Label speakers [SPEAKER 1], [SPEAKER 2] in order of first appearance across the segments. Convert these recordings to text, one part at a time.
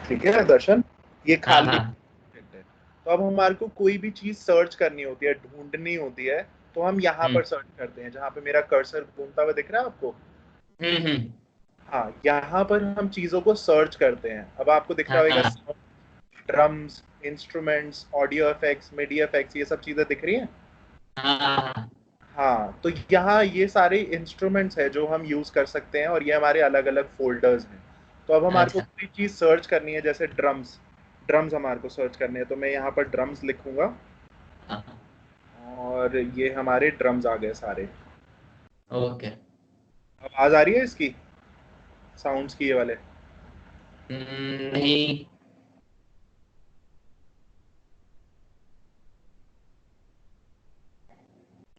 [SPEAKER 1] ठीक है दर्शन, ये
[SPEAKER 2] हाँ
[SPEAKER 1] खाली
[SPEAKER 2] हाँ।
[SPEAKER 1] है। तो अब हमारे को कोई भी चीज सर्च करनी होती है, ढूंढनी होती है, तो हम यहाँ
[SPEAKER 2] हम्म
[SPEAKER 1] पर सर्च करते हैं, जहाँ पे मेरा कर्सर घूमता हुआ दिख रहा है आपको।
[SPEAKER 2] हम्म।
[SPEAKER 1] हाँ, यहाँ पर हम चीजों को सर्च करते हैं। अब आपको दिख रहा
[SPEAKER 2] हाँ
[SPEAKER 1] होगा
[SPEAKER 2] हाँ
[SPEAKER 1] drums, instruments, audio effects, media effects, ये सब चीजें दिख रही हैं।
[SPEAKER 2] हाँ हाँ।
[SPEAKER 1] हाँ, तो यहाँ ये सारे इंस्ट्रूमेंट्स हैं जो हम यूज कर सकते हैं, और ये हमारे अलग अलग फोल्डर्स हैं। तो अब हमारे को
[SPEAKER 2] अच्छा।
[SPEAKER 1] कोई चीज सर्च करनी है, जैसे ड्रम्स। ड्रम्स हमारे को सर्च करने हैं, तो मैं यहाँ पर ड्रम्स लिखूंगा,
[SPEAKER 2] हाँ हाँ।
[SPEAKER 1] और ये हमारे ड्रम्स आ गए सारे।
[SPEAKER 2] ओके।
[SPEAKER 1] आवाज आ रही है इसकी, साउंड्स की, ये वाले।
[SPEAKER 2] नहीं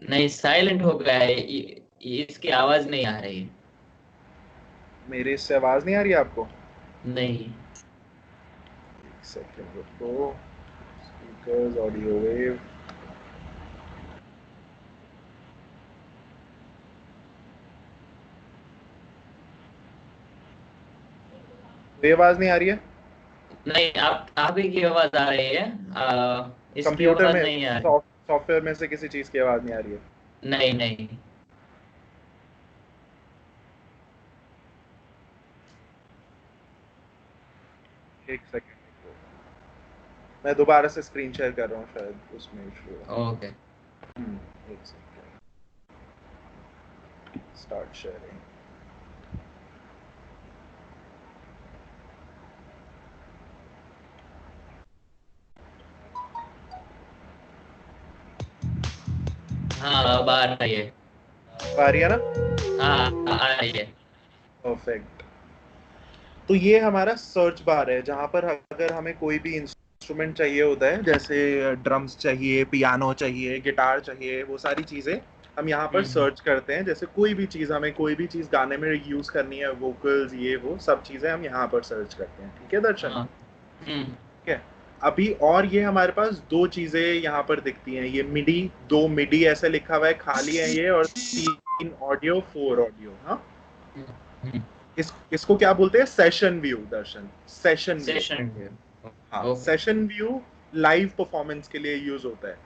[SPEAKER 2] नहीं, साइलेंट हो गया है इसकी आवाज नहीं आ रही है।
[SPEAKER 1] मेरे इससे आवाज नहीं आ रही है आपको?
[SPEAKER 2] नहीं।
[SPEAKER 1] एक सेकंड रुको। Speakers, audio wave. कोई आवाज नहीं आ रही है?
[SPEAKER 2] नहीं, आप ही की आवाज आ रही है। इसकी
[SPEAKER 1] कंप्यूटर
[SPEAKER 2] आवाज
[SPEAKER 1] में,
[SPEAKER 2] नहीं आ रही।
[SPEAKER 1] सॉफ्टवेयर में से किसी चीज की आवाज नहीं आ रही है?
[SPEAKER 2] नहीं नहीं।
[SPEAKER 1] एक सेकंड, मैं दोबारा से स्क्रीन शेयर कर रहा हूँ, शायद उसमें इशू है।
[SPEAKER 2] ओके।
[SPEAKER 1] एक सेकंड, स्टार्ट शेयरिंग।
[SPEAKER 2] हाँ, अब आ रही है।
[SPEAKER 1] आ रही है ना?
[SPEAKER 2] हाँ, आ रही है।
[SPEAKER 1] परफेक्ट। तो ये हमारा सर्च बार है, जहां पर अगर हमें कोई भी इंस्ट्रूमेंट चाहिए होता है, जैसे ड्रम्स चाहिए, पियानो चाहिए, गिटार चाहिए, वो सारी चीजें हम यहाँ पर
[SPEAKER 2] हम्म।
[SPEAKER 1] सर्च करते हैं। जैसे कोई भी चीज, हमें कोई भी चीज गाने में यूज करनी है, वोकल्स, ये वो सब चीजें हम यहाँ पर सर्च करते हैं। ठीक है दर्शन?
[SPEAKER 2] हाँ। हम्म।
[SPEAKER 1] ठीक है। अभी और ये हमारे पास दो चीजें यहाँ पर दिखती हैं, ये मिडी, दो मिडी ऐसे लिखा हुआ है, खाली है ये, और तीन ऑडियो, फोर ऑडियो। हाँ,
[SPEAKER 2] हम्म।
[SPEAKER 1] इसको क्या बोलते हैं? सेशन व्यू दर्शन, सेशन व्यू।
[SPEAKER 2] सेशन।
[SPEAKER 1] हाँ,
[SPEAKER 2] okay.
[SPEAKER 1] Session view live performance के लिए यूज होता है,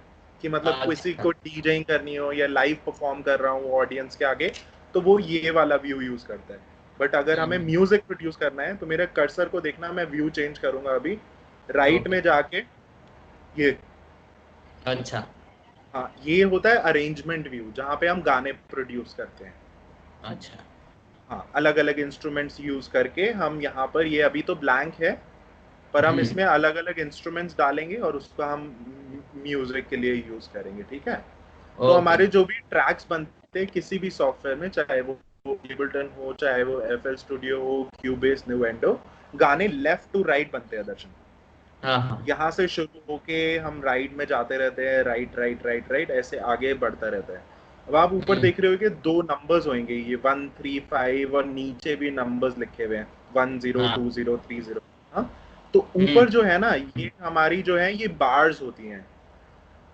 [SPEAKER 1] कि मतलब किसी
[SPEAKER 2] अच्छा।
[SPEAKER 1] को डीजेइंग करनी हो या लाइव परफॉर्म कर रहा हूँ ऑडियंस के आगे, तो वो ये वाला व्यू यूज करता है। बट अगर हमें
[SPEAKER 2] हम्म।
[SPEAKER 1] म्यूजिक प्रोड्यूस करना है, तो मेरे कर्सर को देखना, मैं व्यू चेंज करूंगा अभी, राइट
[SPEAKER 2] ओके।
[SPEAKER 1] में जाके, ये,
[SPEAKER 2] अच्छा।
[SPEAKER 1] हाँ, ये होता है अरेंजमेंट व्यू, जहाँ पे हम गाने प्रोड्यूस करते हैं।
[SPEAKER 2] अच्छा।
[SPEAKER 1] हाँ, अलग अलग इंस्ट्रूमेंट्स यूज करके हम यहाँ पर, ये अभी तो ब्लैंक है, पर हम
[SPEAKER 2] हम्म।
[SPEAKER 1] इसमें अलग अलग इंस्ट्रूमेंट्स डालेंगे और उसको हम म्यूजिक के लिए यूज करेंगे। ठीक है? तो
[SPEAKER 2] ओके।
[SPEAKER 1] हमारे जो भी ट्रैक्स बनते हैं किसी भी सॉफ्टवेयर में, चाहे वो एबलटन हो, चाहे वो एफएल स्टूडियो हो, क्यूबेस, न्यूएंडो, गाने लेफ्ट टू राइट बनते हैं दर्शन।
[SPEAKER 2] हाँ हाँ।
[SPEAKER 1] यहाँ से शुरू होके हम राइट में जाते रहते हैं, राइट राइट राइट राइट, ऐसे आगे बढ़ता रहता है। अब आप ऊपर
[SPEAKER 2] हम्म।
[SPEAKER 1] देख रहे हो कि दो नंबर्स होंगे, ये 135, और नीचे भी नंबर्स लिखे हुए हैं, 102030। हाँ, तो
[SPEAKER 2] हम्म।
[SPEAKER 1] ऊपर जो है ना, ये हमारी जो है, ये बार्स होती हैं,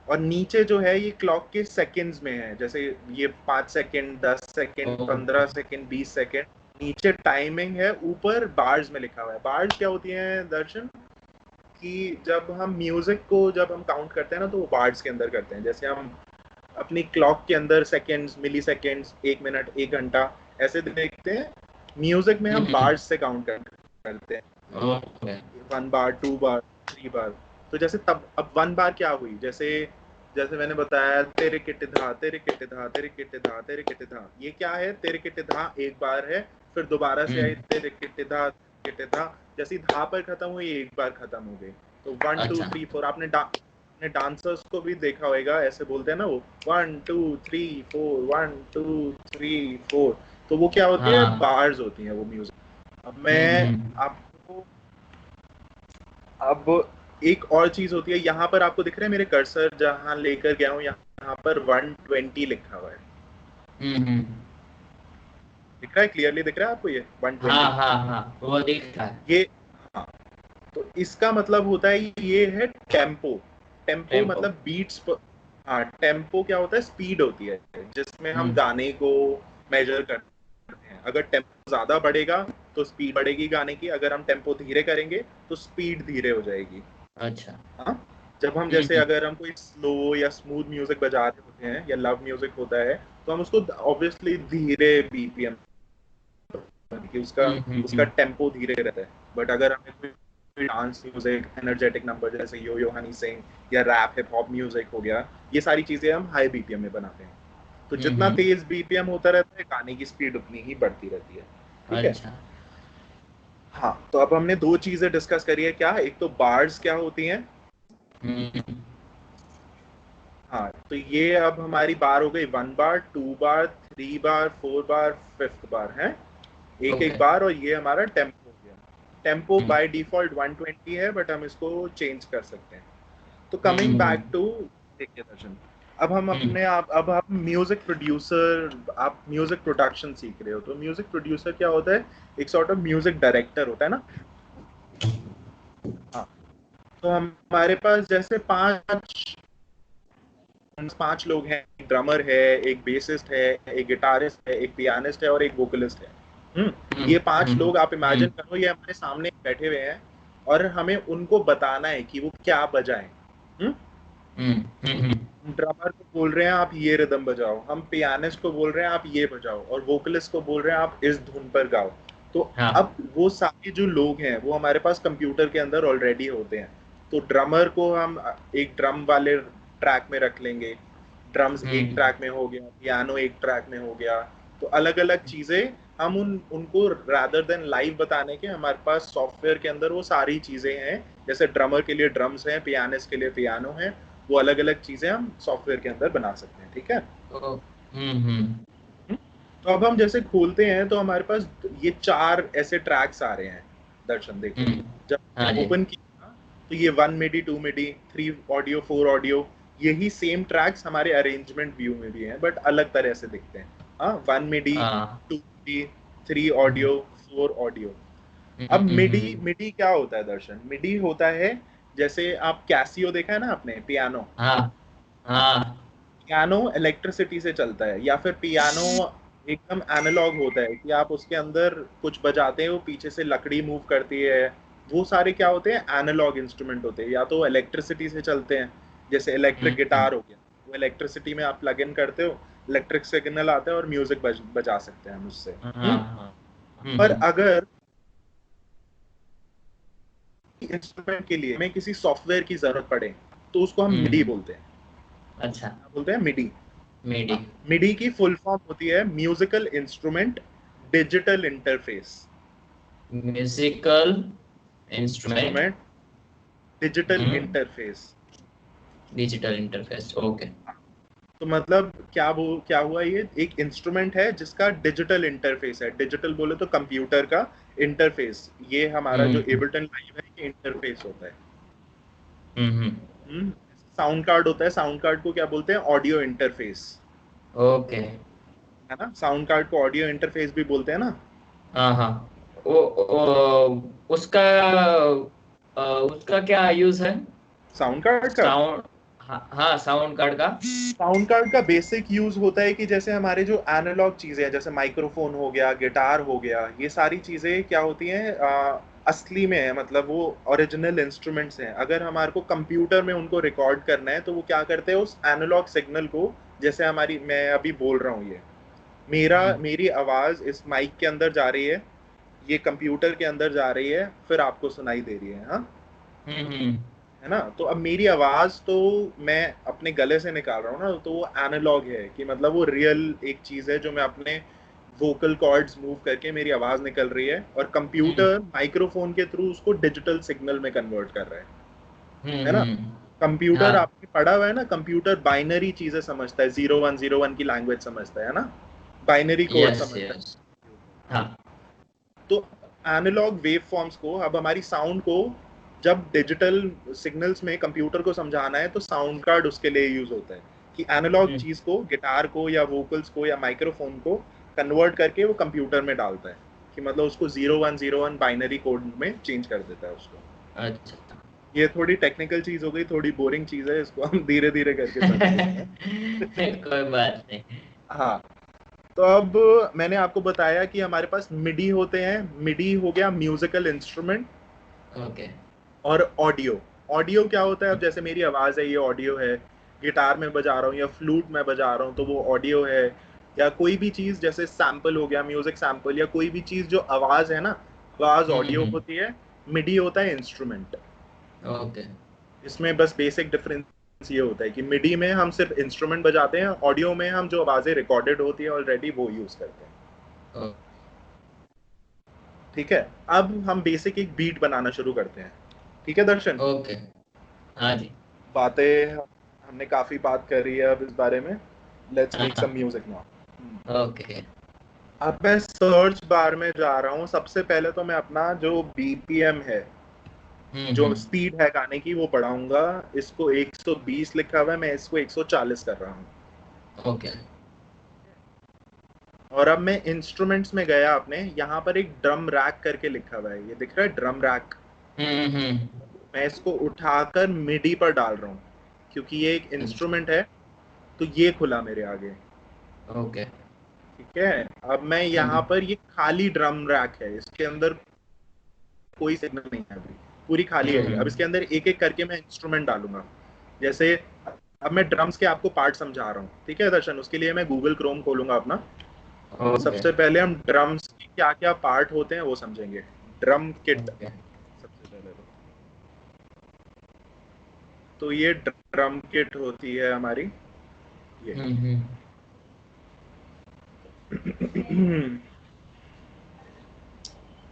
[SPEAKER 1] और नीचे जो है ये क्लॉक के सेकंड्स में है, जैसे ये 5 second, 10 second,
[SPEAKER 2] okay.
[SPEAKER 1] 15 second, 20 second. नीचे टाइमिंग है, ऊपर बार्स में लिखा हुआ है। बार्स क्या होती हैं दर्शन? कि जब हम काउंट करते हैं ना, तो वो बार्स के अंदर करते हैं। जैसे हम अपनी क्लॉक के अंदर सेकंड्स, मिली सेकंड्स, 1 मिनट, 1 घंटा, ऐसे देखते हैं, म्यूजिक में हम
[SPEAKER 2] हम्म।
[SPEAKER 1] बार्स से काउंट करते हैं।
[SPEAKER 2] ओके।
[SPEAKER 1] 1 बार, 2 बार, 3 बार। तो जैसे तब, अब 1 बार क्या हुई, जैसे जैसे मैंने बताया, तेरे किटे धा, तेरे किटे धा, तेरे किटे धा, तेरे किटे धा, ये क्या है? तेरे किटे धा एक बार है, फिर दोबारा से आई,
[SPEAKER 2] हम्म।
[SPEAKER 1] तेरे किटे धा, किटे धा। जैसे धा पर खत्म हुई, एक बार खत्म हो गई। तो 1 2 3 4, आपने डांसर्स को भी देखा होगा, ऐसे बोलते हैं ना वो, 1 2 3 4, 1 2 3 4। तो वो क्या होती है?
[SPEAKER 2] हाँ।
[SPEAKER 1] बार्स होती हैं वो म्यूजिक। अब मैं
[SPEAKER 2] हम्म।
[SPEAKER 1] आपको, अब एक और चीज होती है, यहाँ पर आपको दिख रहा है मेरे कर्सर, जहां लेकर गया हूँ, यहाँ पर 120 लिखा हुआ है।
[SPEAKER 2] हम्म।
[SPEAKER 1] दिख रहा है? क्लियरली दिख रहा है आपको ये
[SPEAKER 2] हाँ
[SPEAKER 1] 120?
[SPEAKER 2] हाँ हाँ, वो दिखता है।
[SPEAKER 1] ये, हाँ, तो इसका मतलब होता है, ये है टेम्पो। Tempo
[SPEAKER 2] tempo.
[SPEAKER 1] मतलब बीट्स पर। हाँ, टेम्पो क्या होता है? स्पीड होती है जिसमें हम
[SPEAKER 2] हम्म।
[SPEAKER 1] गाने को मेजर करते हैं। अगर टेम्पो ज्यादा बढ़ेगा, तो स्पीड बढ़ेगी गाने की, अगर हम टेम्पो धीरे करेंगे तो स्पीड धीरे हो जाएगी।
[SPEAKER 2] अच्छा।
[SPEAKER 1] हाँ, जब हम जैसे अगर हम कोई स्लो या स्मूथ म्यूजिक बजा रहे होते हैं या लव म्यूजिक होता है तो हम उसको ऑब्वियसली धीरे बीपीएम कि उसका उसका टेम्पो धीरे रहता है। बट अगर हमें कोई डांस म्यूजिक, एनर्जेटिक नंबर जैसे यो यो हनी सिंह या रैप हिप हॉप म्यूजिक हो गया, ये सारी चीजें हम हाई बीपीएम में बनाते हैं। तो जितना तेज बीपीएम होता रहता है गाने की स्पीड उतनी ही बढ़ती रहती है। ठीक है।
[SPEAKER 2] अच्छा।
[SPEAKER 1] हाँ, तो अब हमने दो चीजें डिस्कस करी है, क्या, एक तो बार्स क्या होती हैं। हाँ, तो ये अब हमारी बार हो गई 1 बार, 2 बार, 3 बार, 4 बार, 5th बार है, एक एक बार। और ये हमारा टेम्पो हो गया। टेम्पो बाय डिफॉल्ट 120 है, बट हम इसको चेंज कर सकते हैं। तो कमिंग बैक टू दर्शन, अब हम अपने आप, अब आप म्यूजिक प्रोड्यूसर, आप म्यूजिक प्रोडक्शन सीख रहे हो, तो म्यूजिक प्रोड्यूसर क्या होता है, एक सॉर्ट ऑफ म्यूजिक डायरेक्टर होता है ना। हाँ, तो हमारे पास जैसे पांच लोग हैं, एक ड्रमर है, एक बेसिस्ट है, एक गिटारिस्ट है, एक पियानिस्ट है और एक वोकलिस्ट है। ये पांच लोग आप इमेजिन करो, ये हमारे सामने बैठे हुए हैं और हमें उनको बताना है कि वो क्या बजाएं। ड्रमर को बोल रहे हैं आप ये रिदम बजाओ, हम पियानिस्ट को बोल रहे हैं आप ये बजाओ, और वोकलिस्ट को बोल रहे हैं आप इस धुन पर गाओ। तो अब वो सारे जो लोग हैं वो हमारे पास कंप्यूटर के अंदर ऑलरेडी होते हैं। तो ड्रमर को हम एक ड्रम वाले ट्रैक में रख लेंगे, ड्रम्स एक ट्रैक में हो गया, पियानो एक ट्रैक में हो गया। तो अलग अलग चीजें हम उनको रादर देन लाइव बताने के, हमारे पास सॉफ्टवेयर के अंदर वो सारी चीजें हैं। जैसे ड्रमर के लिए ड्रम्स हैं, पियानिस्ट के लिए पियानो है, वो अलग अलग चीजें हम सॉफ्टवेयर के अंदर बना सकते हैं। ठीक है। तो अब हम जैसे खोलते हैं तो हमारे पास ये 4 ऐसे ट्रैक्स आ रहे हैं। दर्शन देखो, जब ओपन किया तो ये 1 मिडी, 2 मिडी, 3 ऑडियो, 4 ऑडियो, यही सेम ट्रैक्स हमारे अरेंजमेंट व्यू में भी हैं, बट अलग तरह से दिखते हैं। हाँ, 1 मिडी, 2 मिडी, 3 ऑडियो, 4 ऑडियो। अब मिडी, मिडी क्या होता है दर्शन? मिडी होता है, जैसे आप कैसियो देखा है ना आपने, पियानो। पियानो इलेक्ट्रिसिटी से चलता है, या फिर पियानो एकदम एनालॉग होता है कि आप उसके अंदर कुछ बजाते हो, पीछे से लकड़ी मूव करती है। वो सारे क्या होते हैं, एनालॉग इंस्ट्रूमेंट होते हैं, या तो इलेक्ट्रिसिटी से चलते हैं। जैसे इलेक्ट्रिक गिटार हो गया, वो इलेक्ट्रिसिटी में आप प्लग इन करते हो, इलेक्ट्रिक सिग्नल आता है और म्यूजिक बजा सकते हैं हम उससे। पर अगर इंस्ट्रूमेंट के लिए हमें किसी सॉफ्टवेयर की जरूरत पड़े तो उसको हम मिडी बोलते हैं।
[SPEAKER 2] अच्छा,
[SPEAKER 1] बोलते हैं मिडी।
[SPEAKER 2] मिडी।
[SPEAKER 1] मिडी की फुल फॉर्म होती है musical instrument digital interface.
[SPEAKER 2] Musical instrument
[SPEAKER 1] digital interface.
[SPEAKER 2] Digital interface, okay.
[SPEAKER 1] तो मतलब क्या हुआ, ये एक इंस्ट्रूमेंट है जिसका डिजिटल इंटरफेस है। डिजिटल बोले तो कंप्यूटर का इंटरफेस, ये हमारा जो एबल्टन लाइव है ये इंटरफेस होता है। साउंड कार्ड होता है, साउंड कार्ड को क्या बोलते हैं, ऑडियो इंटरफेस।
[SPEAKER 2] ओके,
[SPEAKER 1] है ना, साउंड कार्ड को ऑडियो इंटरफेस भी बोलते हैं ना।
[SPEAKER 2] हाँ। उसका उसका क्या यूज है?
[SPEAKER 1] साउंड कार्ड का,
[SPEAKER 2] साउंड, हाँ, साउंड कार्ड का।
[SPEAKER 1] साउंड कार्ड का बेसिक यूज होता है कि जैसे हमारे जो एनालॉग चीजें हैं, जैसे माइक्रोफोन हो गया, गिटार हो गया, ये सारी चीजें क्या होती हैं, असली में है, मतलब वो ओरिजिनल इंस्ट्रूमेंट्स हैं। अगर हमारे को कंप्यूटर में उनको रिकॉर्ड करना है तो वो क्या करते हैं, उस एनालॉग सिग्नल को, जैसे मैं अभी बोल रहा हूँ, ये मेरी आवाज इस माइक के अंदर जा रही है, ये कंप्यूटर के अंदर जा रही है, फिर आपको सुनाई दे रही है। हाँ, है ना। तो अब मेरी आवाज तो मैं अपने गले से निकाल रहा हूँ ना, तो वो एनालॉग है, कि मतलब वो रियल एक चीज है जो मैं अपने वोकल कॉर्ड्स मूव करके मेरी आवाज निकल रही है, और कंप्यूटर माइक्रोफोन के थ्रू उसको डिजिटल सिग्नल में कन्वर्ट कर रहा है ना। कंप्यूटर आपने पढ़ा हुआ है ना, कंप्यूटर बाइनरी चीजें समझता है, 0101 की लैंग्वेज समझता है ना, बाइनरी कोड समझता है।
[SPEAKER 2] हाँ।
[SPEAKER 1] तो एनालॉग वेव फॉर्म्स को, अब हमारी साउंड को जब डिजिटल सिग्नल्स में कंप्यूटर को समझाना है तो साउंड कार्ड उसके लिए यूज होता है, कि एनालॉग चीज को, गिटार को या वोकल्स को या माइक्रोफोन को कन्वर्ट करके वो कंप्यूटर में डालता है, कि मतलब उसको 0101 बाइनरी कोड में चेंज कर देता है उसको।
[SPEAKER 2] अच्छा,
[SPEAKER 1] ये थोड़ी टेक्निकल चीज हो गई, थोड़ी बोरिंग चीज है, इसको हम धीरे धीरे करके समझेंगे।
[SPEAKER 2] कोई बात नहीं।
[SPEAKER 1] हाँ, तो अब मैंने आपको बताया कि हमारे पास मिडी होते हैं। मिडी हो गया म्यूजिकल इंस्ट्रूमेंट।
[SPEAKER 2] ओके।
[SPEAKER 1] और ऑडियो, ऑडियो क्या होता है? अब जैसे मेरी आवाज़ है, ये ऑडियो है। गिटार में बजा रहा हूँ या फ्लूट में बजा रहा हूँ तो वो ऑडियो है। या कोई भी चीज़ जैसे सैम्पल हो गया, म्यूजिक सैम्पल, या कोई भी चीज़ जो आवाज़ है ना, आवाज़ ऑडियो
[SPEAKER 2] हम्म।
[SPEAKER 1] होती है। मिडी होता है इंस्ट्रूमेंट।
[SPEAKER 2] ओके।
[SPEAKER 1] इसमें बस बेसिक डिफरेंस ये होता है कि मिडी में हम सिर्फ इंस्ट्रूमेंट बजाते हैं, ऑडियो में हम जो आवाज़ें रिकॉर्डेड होती हैं ऑलरेडी वो यूज़ करते हैं। ठीक है, अब हम बेसिक एक बीट बनाना शुरू करते हैं। ठीक है दर्शन,
[SPEAKER 2] ओके। हाँ जी।
[SPEAKER 1] बातें हमने काफी बात करी है अब इस बारे में। लेट्स मेक
[SPEAKER 2] हाँ।
[SPEAKER 1] Some music now.
[SPEAKER 2] ओके।
[SPEAKER 1] अब मैं सर्च बार में जा रहा हूँ। सबसे पहले तो मैं अपना जो बीपीएम है, जो
[SPEAKER 2] हम्म।
[SPEAKER 1] स्पीड है गाने की, वो बढ़ाऊंगा। इसको 120 लिखा हुआ है, मैं इसको 140 कर रहा हूँ।
[SPEAKER 2] ओके।
[SPEAKER 1] और अब मैं इंस्ट्रूमेंट्स में गया, अपने यहाँ पर एक ड्रम रैक करके लिखा हुआ है, ये दिख रहा है ड्रम रैक।
[SPEAKER 2] हम्म।
[SPEAKER 1] मैं इसको उठाकर मिडी पर डाल रहा हूँ क्योंकि ये एक इंस्ट्रूमेंट है। तो ये खुला मेरे आगे।
[SPEAKER 2] ओके।
[SPEAKER 1] ठीक है, अब मैं यहाँ पर, ये खाली ड्रम रैक है, इसके अंदर कोई सिग्नल नहीं है अभी, पूरी खाली है ये। अब इसके अंदर एक एक करके मैं इंस्ट्रूमेंट डालूंगा। जैसे अब मैं ड्रम्स के आपको पार्ट समझा रहा हूँ, ठीक है दर्शन? उसके लिए मैं गूगल क्रोम खोलूंगा अपना। तो
[SPEAKER 2] ओके।
[SPEAKER 1] सबसे पहले हम ड्रम्स के क्या क्या पार्ट होते हैं वो समझेंगे। Drum kit
[SPEAKER 2] okay.
[SPEAKER 1] सबसे पहले तो ये ड्रम किट होती है हमारी, ये।
[SPEAKER 2] हम्म।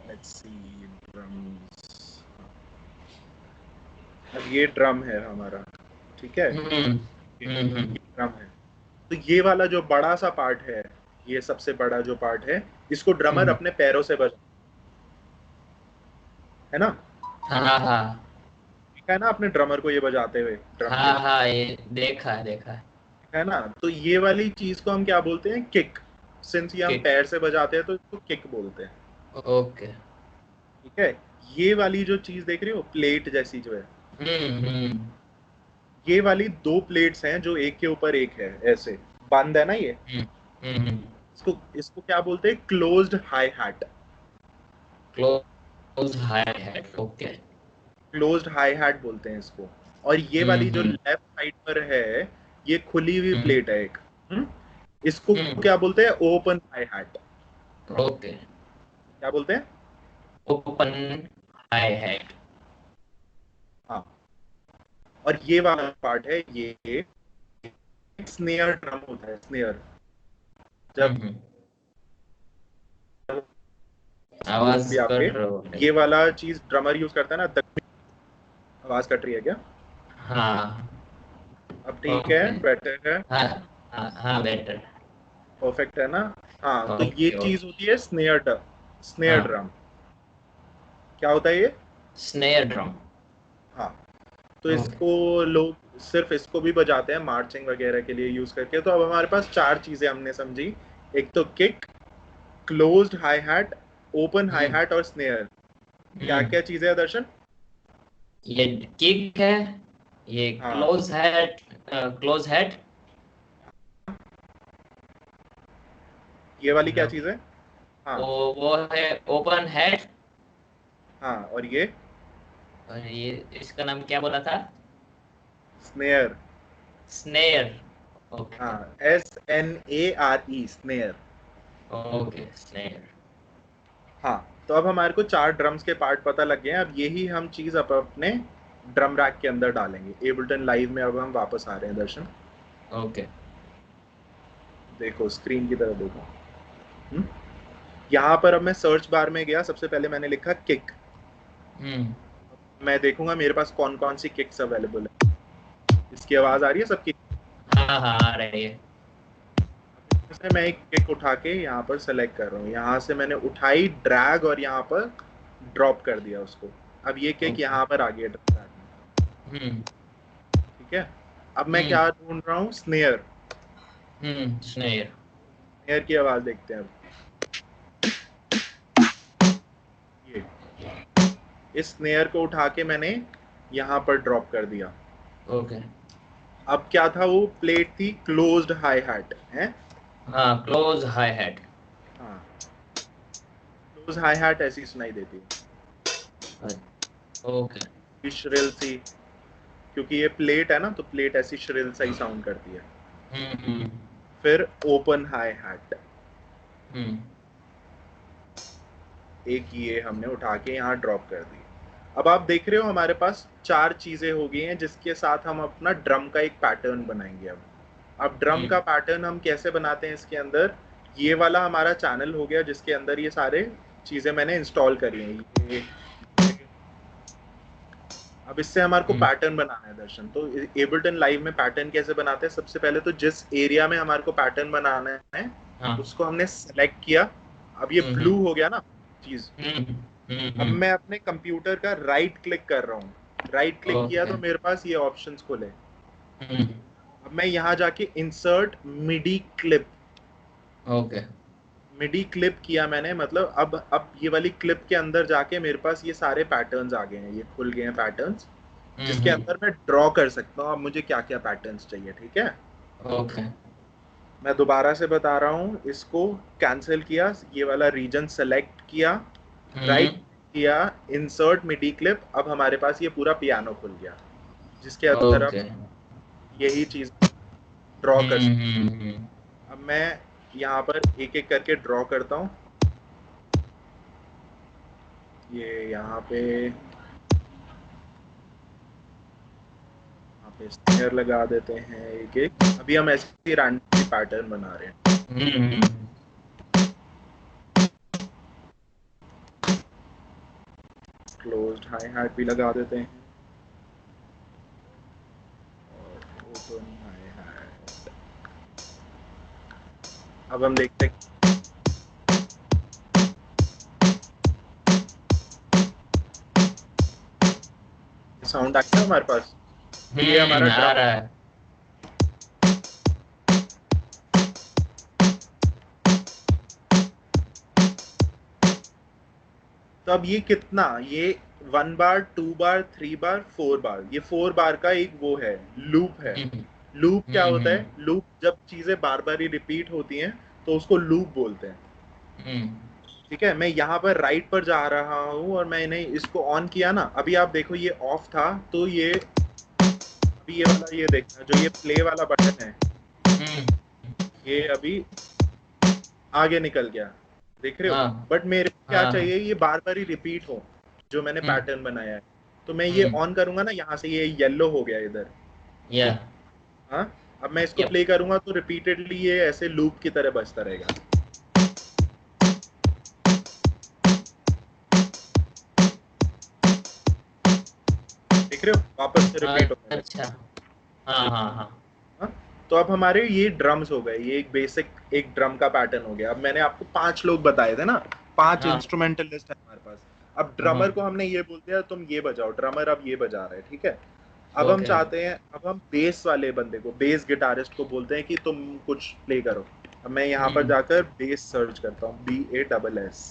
[SPEAKER 1] Let's see, drums. अब ये ड्रम है हमारा, ठीक है।
[SPEAKER 2] हम्म।
[SPEAKER 1] ये ड्रम है। तो ये वाला जो बड़ा सा पार्ट है, ये सबसे बड़ा जो पार्ट है, इसको ड्रमर
[SPEAKER 2] हम्म।
[SPEAKER 1] अपने पैरों से बजा, है ना?
[SPEAKER 2] हाँ हाँ
[SPEAKER 1] देखा है ना आपने ड्रमर को ये बजाते हुए, ड्रम
[SPEAKER 2] हाँ
[SPEAKER 1] किट?
[SPEAKER 2] हाँ, ये देखा है देखा है।
[SPEAKER 1] है ना? तो ये वाली चीज को हम क्या बोलते हैं? किक। सिंस ये हम
[SPEAKER 2] किक।
[SPEAKER 1] पैर से बजाते हैं तो इसको किक बोलते हैं।
[SPEAKER 2] ओके।
[SPEAKER 1] ठीक है, ये वाली जो चीज देख रहे हो, प्लेट जैसी जो है,
[SPEAKER 2] हम्म।
[SPEAKER 1] ये वाली दो प्लेट्स हैं जो एक के ऊपर एक है, ऐसे बंद है ना ये।
[SPEAKER 2] हम्म। हम्म।
[SPEAKER 1] इसको इसको क्या बोलते हैं? Closed hi hat.
[SPEAKER 2] Close high head. Okay.
[SPEAKER 1] Closed hi hat बोलते हैं इसको। और ये वाली जो
[SPEAKER 2] हम्म।
[SPEAKER 1] लेफ्ट साइड पर है, ये खुली हुई
[SPEAKER 2] हम्म।
[SPEAKER 1] प्लेट है एक। इसको
[SPEAKER 2] हम्म।
[SPEAKER 1] क्या बोलते हैं? Open hi hat.
[SPEAKER 2] ओके।
[SPEAKER 1] क्या बोलते हैं?
[SPEAKER 2] Open high head.
[SPEAKER 1] हाँ। और ये वाला पार्ट है, ये स्नेयर ड्रम होता है, स्नेयर। जब
[SPEAKER 2] हम्म। आवाज
[SPEAKER 1] भी आपके,
[SPEAKER 2] कर रहे हो
[SPEAKER 1] ये
[SPEAKER 2] like,
[SPEAKER 1] वाला चीज ड्रमर यूज करता है ना। आवाज कट रही है क्या?
[SPEAKER 2] हाँ।
[SPEAKER 1] अब ठीक है,
[SPEAKER 2] ओके।
[SPEAKER 1] बेटर है,
[SPEAKER 2] हाँ हाँ हाँ, बेटर।
[SPEAKER 1] परफेक्ट है ना? हाँ, तो ये
[SPEAKER 2] ओके ओके।
[SPEAKER 1] चीज होती है स्नेयर ड्रम। स्नेयर
[SPEAKER 2] हाँ,
[SPEAKER 1] ड्रम क्या होता है ये?
[SPEAKER 2] Snare drum.
[SPEAKER 1] हाँ, तो
[SPEAKER 2] ओके।
[SPEAKER 1] इसको लोग सिर्फ इसको भी बजाते हैं मार्चिंग वगैरह के लिए यूज करके। तो अब हमारे पास चार चीजें हमने समझी। एक तो kick, closed hi hat, open hi
[SPEAKER 2] hmm.
[SPEAKER 1] Hat और स्नेयर। क्या
[SPEAKER 2] हम्म।
[SPEAKER 1] क्या चीजें हैं दर्शन?
[SPEAKER 2] ये किक है, ये
[SPEAKER 1] हाँ,
[SPEAKER 2] क्लोज हेड। Close head.
[SPEAKER 1] ये वाली क्या
[SPEAKER 2] हेलो।
[SPEAKER 1] चीज है? हाँ।
[SPEAKER 2] वो है ओपन हेड।
[SPEAKER 1] हाँ, और ये
[SPEAKER 2] और ये, इसका नाम क्या बोला था?
[SPEAKER 1] स्नेयर।
[SPEAKER 2] स्नेयर। ओके।
[SPEAKER 1] हाँ, SNARE, स्नेयर।
[SPEAKER 2] Okay, snare.
[SPEAKER 1] हाँ, तो अब हमारे को चार ड्रम्स के पार्ट पता लग गए हैं। अब यही हम चीज अपने ड्रम रैक के अंदर डालेंगे। एबल्टन लाइव में अब हम वापस आ रहे हैं दर्शन।
[SPEAKER 2] ओके।
[SPEAKER 1] देखो स्क्रीन की तरफ देखो। हम्म? यहाँ पर अब मैं सर्च बार में गया, सबसे पहले मैंने लिखा किक।
[SPEAKER 2] हम्म।
[SPEAKER 1] मैं देखूंगा मेरे पास कौन कौन सी किक्स अवेलेबल है। इसकी आवाज आ रही है सबकी?
[SPEAKER 2] हाँ हाँ, आ रही है।
[SPEAKER 1] इसमें मैं एक किक उठा के यहाँ पर सेलेक्ट कर रहा हूँ। यहाँ से मैंने उठाई, ड्रैग, और यहाँ पर ड्रॉप कर दिया उसको। अब ये किक
[SPEAKER 2] ओके।
[SPEAKER 1] यहाँ पर आ गया ड्रैग में।
[SPEAKER 2] हम्म।
[SPEAKER 1] ठीक है, अब मैं
[SPEAKER 2] हम्म।
[SPEAKER 1] क्या ढूंढ रहा हूँ? स्नेयर।
[SPEAKER 2] स्नेयर।
[SPEAKER 1] स्नेयर की आवाज देखते हैं अब। ये इस स्नेयर को उठा के मैंने यहाँ पर ड्रॉप कर दिया।
[SPEAKER 2] ओके।
[SPEAKER 1] अब क्या था? वो प्लेट थी क्लोज्ड हाई हैट है।
[SPEAKER 2] हाँ, क्लोज हाई हैट।
[SPEAKER 1] हाँ, क्लोज हाई हैट ऐसी सुनाई देती है,
[SPEAKER 2] ओके।
[SPEAKER 1] ये श्रिल सी, क्योंकि ये प्लेट है ना, तो प्लेट ऐसी श्रिल सा ही साउंड करती है।
[SPEAKER 2] हम्म।
[SPEAKER 1] फिर ओपन हाई हैट,
[SPEAKER 2] हम्म।
[SPEAKER 1] एक ये हमने उठा के यहाँ ड्रॉप कर दी। अब आप देख रहे हो हमारे पास चार चीजें हो गई हैं, जिसके साथ हम अपना ड्रम का एक पैटर्न बनाएंगे। अब ड्रम का
[SPEAKER 2] हम्म।
[SPEAKER 1] पैटर्न हम कैसे बनाते हैं इसके अंदर, ये वाला हमारा चैनल हो गया जिसके अंदर ये सारे चीजें मैंने इंस्टॉल करी हैं। अब इससे हमारे को
[SPEAKER 2] हम्म।
[SPEAKER 1] पैटर्न बनाना है दर्शन। तो एबल्टन लाइव में पैटर्न कैसे बनाते हैं, सबसे पहले तो जिस एरिया में हमारे को पैटर्न बनाना है
[SPEAKER 2] हाँ।
[SPEAKER 1] उसको हमने सेलेक्ट किया। अब ये
[SPEAKER 2] हम्म।
[SPEAKER 1] ब्लू हो गया ना चीज।
[SPEAKER 2] हम्म।
[SPEAKER 1] अब
[SPEAKER 2] हम्म।
[SPEAKER 1] मैं अपने कंप्यूटर का राइट क्लिक कर रहा हूँ, राइट क्लिक किया
[SPEAKER 2] ओके।
[SPEAKER 1] तो मेरे पास ये ऑप्शंस खुले।
[SPEAKER 2] हम्म।
[SPEAKER 1] अब मैं यहाँ जाके इंसर्ट मिडी क्लिप,
[SPEAKER 2] ओके।
[SPEAKER 1] मिडी क्लिप किया मैंने, मतलब अब ये वाली क्लिप के अंदर जाके मेरे पास ये सारे पैटर्न्स आ गए हैं, ये खुल गए हैं पैटर्न्स, जिसके
[SPEAKER 2] हम्म।
[SPEAKER 1] अंदर मैं ड्रॉ कर सकता हूँ अब मुझे क्या क्या पैटर्न्स चाहिए। ठीक है,
[SPEAKER 2] ओके।
[SPEAKER 1] मैं दोबारा से बता रहा हूँ, इसको कैंसिल किया, ये वाला रीजन सेलेक्ट किया, राइट
[SPEAKER 2] हम्म।
[SPEAKER 1] किया, इंसर्ट मिडी क्लिप, अब हमारे पास ये पूरा पियानो खुल गया जिसके अंदर
[SPEAKER 2] ओके।
[SPEAKER 1] हम यही चीज ड्रॉ कर सकते
[SPEAKER 2] हम्म।
[SPEAKER 1] हैं। अब मैं यहाँ पर एक एक करके ड्रॉ करता हूँ। ये यहाँ पे स्नेयर लगा देते हैं एक एक। अभी हम ऐसे ही रैंडमली पैटर्न बना रहे हैं।
[SPEAKER 2] हम्म।
[SPEAKER 1] क्लोज्ड हाई हैट भी लगा देते हैं और ओपन हाई हैट। अब हम देखते हैं साउंड आया हमारे पास। तो ये हमारा
[SPEAKER 2] आ
[SPEAKER 1] ड्रम।
[SPEAKER 2] रहा है।
[SPEAKER 1] तो अब ये कितना, ये 1 बार, 2 बार, 3 बार, 4 बार, ये 4 बार का एक वो है, लूप है।
[SPEAKER 2] हम्म।
[SPEAKER 1] लूप क्या होता
[SPEAKER 2] हम्म।
[SPEAKER 1] है, लूप जब चीजें बार बार ही रिपीट होती हैं तो उसको लूप बोलते हैं।
[SPEAKER 2] हम्म।
[SPEAKER 1] ठीक है, मैं यहाँ पर राइट पर जा रहा हूँ और मैंने इसको ऑन किया ना, अभी आप देखो ये ऑफ था, तो ये अभी ये वाला, ये देखना जो ये प्ले वाला बटन है,
[SPEAKER 2] हम्म।
[SPEAKER 1] ये अभी आगे निकल गया, देख रहे हो।
[SPEAKER 2] हाँ।
[SPEAKER 1] बट मेरे को क्या
[SPEAKER 2] हाँ।
[SPEAKER 1] चाहिए, ये बार बार ही रिपीट हो जो मैंने
[SPEAKER 2] हम्म।
[SPEAKER 1] पैटर्न बनाया है। तो मैं ये
[SPEAKER 2] हम्म।
[SPEAKER 1] ऑन करूंगा ना, यहाँ से ये येलो हो गया इधर।
[SPEAKER 2] या।
[SPEAKER 1] हाँ, अब मैं इसको
[SPEAKER 2] यप।
[SPEAKER 1] प्ले करूंगा तो रिपीटेडली ये ऐसे लूप की तरह बजता रहेगा। देख रहे हो, वापस से रिपीट होने लगा।
[SPEAKER 2] अच्छा। हाँ हाँ हाँ।
[SPEAKER 1] हाँ? तो अब हमारे ये ड्रम्स हो गए, ये एक बेसिक एक ड्रम का पैटर्न हो गया। अब मैंने आपको 5 लोग बताए थे ना, 5 इंस्ट्रूमेंटलिस्ट है हमारे पास। अब
[SPEAKER 2] हाँ।
[SPEAKER 1] ड्रमर को हमने ये बोल दिया तुम ये बजाओ, ड्रमर अब ये बजा रहा है। ठीक है, अब हम
[SPEAKER 2] ओके।
[SPEAKER 1] चाहते हैं, अब हम बेस वाले बंदे को, बेस गिटारिस्ट को बोलते हैं कि तुम कुछ प्ले करो। अब मैं यहाँ पर
[SPEAKER 2] हम्म।
[SPEAKER 1] जाकर बेस सर्च करता हूँ, BASS।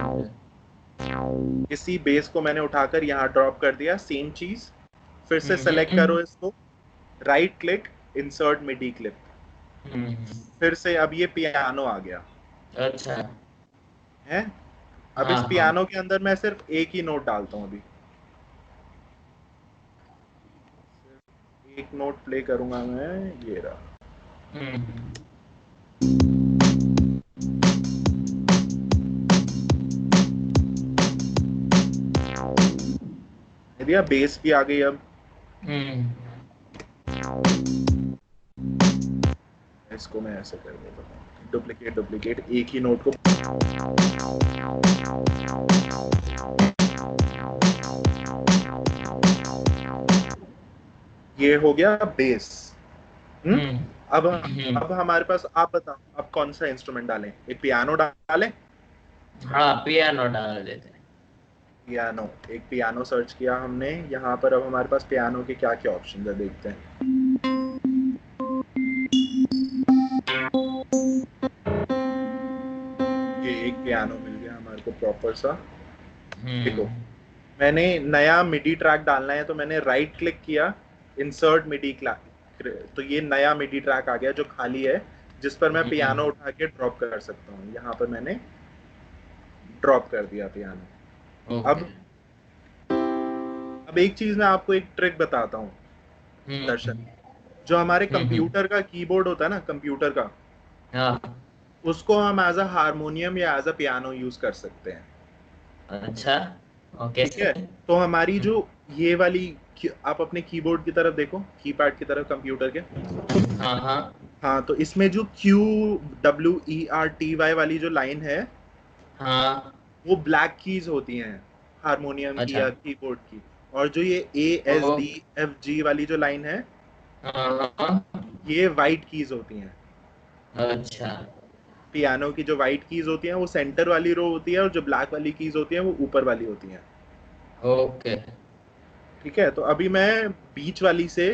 [SPEAKER 2] ओके।
[SPEAKER 1] इसी बेस को मैंने उठाकर यहाँ ड्रॉप कर दिया, सेम चीज। फिर से सेलेक्ट
[SPEAKER 2] हम्म।
[SPEAKER 1] करो इसको, राइट क्लिक, इंसर्ट मिडी क्लिप।
[SPEAKER 2] हम्म।
[SPEAKER 1] फिर से अब ये पियानो आ गया
[SPEAKER 2] अच्छा।
[SPEAKER 1] है। अब
[SPEAKER 2] हाँ
[SPEAKER 1] इस
[SPEAKER 2] हाँ।
[SPEAKER 1] पियानो के अंदर मैं सिर्फ एक ही नोट डालता हूँ अभी, सिर्फ एक नोट प्ले करूंगा मैं, ये रहा।
[SPEAKER 2] हम्म।
[SPEAKER 1] दिया, बेस भी आ गई। अब
[SPEAKER 2] हम्म।
[SPEAKER 1] इसको मैं ऐसे कर देता हूँ, डुप्लीकेट डुप्लीकेट, एक ही नोट को। ये हो गया बेस। हम्म।
[SPEAKER 2] हम्म।
[SPEAKER 1] अब
[SPEAKER 2] हम्म।
[SPEAKER 1] अब हमारे पास, आप बताओ अब कौन सा इंस्ट्रूमेंट डालें, एक पियानो डालें।
[SPEAKER 2] हाँ, पियानो डाल देते हैं।
[SPEAKER 1] पियानो, एक पियानो सर्च किया हमने यहाँ पर। अब हमारे पास पियानो के क्या क्या ऑप्शन है देखते हैं। ये एक पियानो मिल गया हमारे को प्रॉपर सा। देखो,
[SPEAKER 2] हम्म।
[SPEAKER 1] मैंने नया मिडी ट्रैक डालना है तो मैंने राइट क्लिक किया, इंसर्ट मिडी क्लैक, तो ये नया मिडी ट्रैक आ गया जो खाली है। जिस पर मैं पियानो उठा के ड्रॉप कर सकता हूँ। यहाँ पर मैंने ड्रॉप कर दिया पियानो।
[SPEAKER 2] ओके।
[SPEAKER 1] अब एक चीज मैं आपको एक ट्रिक बताता हूँ दर्शन।
[SPEAKER 2] हम्म
[SPEAKER 1] जो हमारे
[SPEAKER 2] हम्म।
[SPEAKER 1] कंप्यूटर का कीबोर्ड होता है ना, कंप्यूटर का,
[SPEAKER 2] हाँ।
[SPEAKER 1] उसको हम एज अ हारमोनियम या एज अ पियानो यूज कर सकते हैं।
[SPEAKER 2] अच्छा। ओके
[SPEAKER 1] ठीक है,
[SPEAKER 2] सर।
[SPEAKER 1] तो हमारी जो ये वाली, आप अपने कीबोर्ड की तरफ देखो, कीपैड की तरफ कंप्यूटर के।
[SPEAKER 2] हाँ हाँ
[SPEAKER 1] हाँ, तो इसमें जो QWERTY वाली जो लाइन है,
[SPEAKER 2] हाँ।
[SPEAKER 1] वो ब्लैक कीज होती हैं हारमोनियम की
[SPEAKER 2] अच्छा।
[SPEAKER 1] या कीबोर्ड की। और जो ये ASDFG वाली जो लाइन है,
[SPEAKER 2] हाँ हाँ।
[SPEAKER 1] ये वाइट कीज होती हैं।
[SPEAKER 2] अच्छा।
[SPEAKER 1] पियानो की जो वाइट कीज होती हैं वो सेंटर वाली रो होती है, और जो ब्लैक वाली कीज होती हैं वो ऊपर वाली होती हैं।
[SPEAKER 2] ओके।
[SPEAKER 1] ठीक है, तो अभी मैं बीच वाली से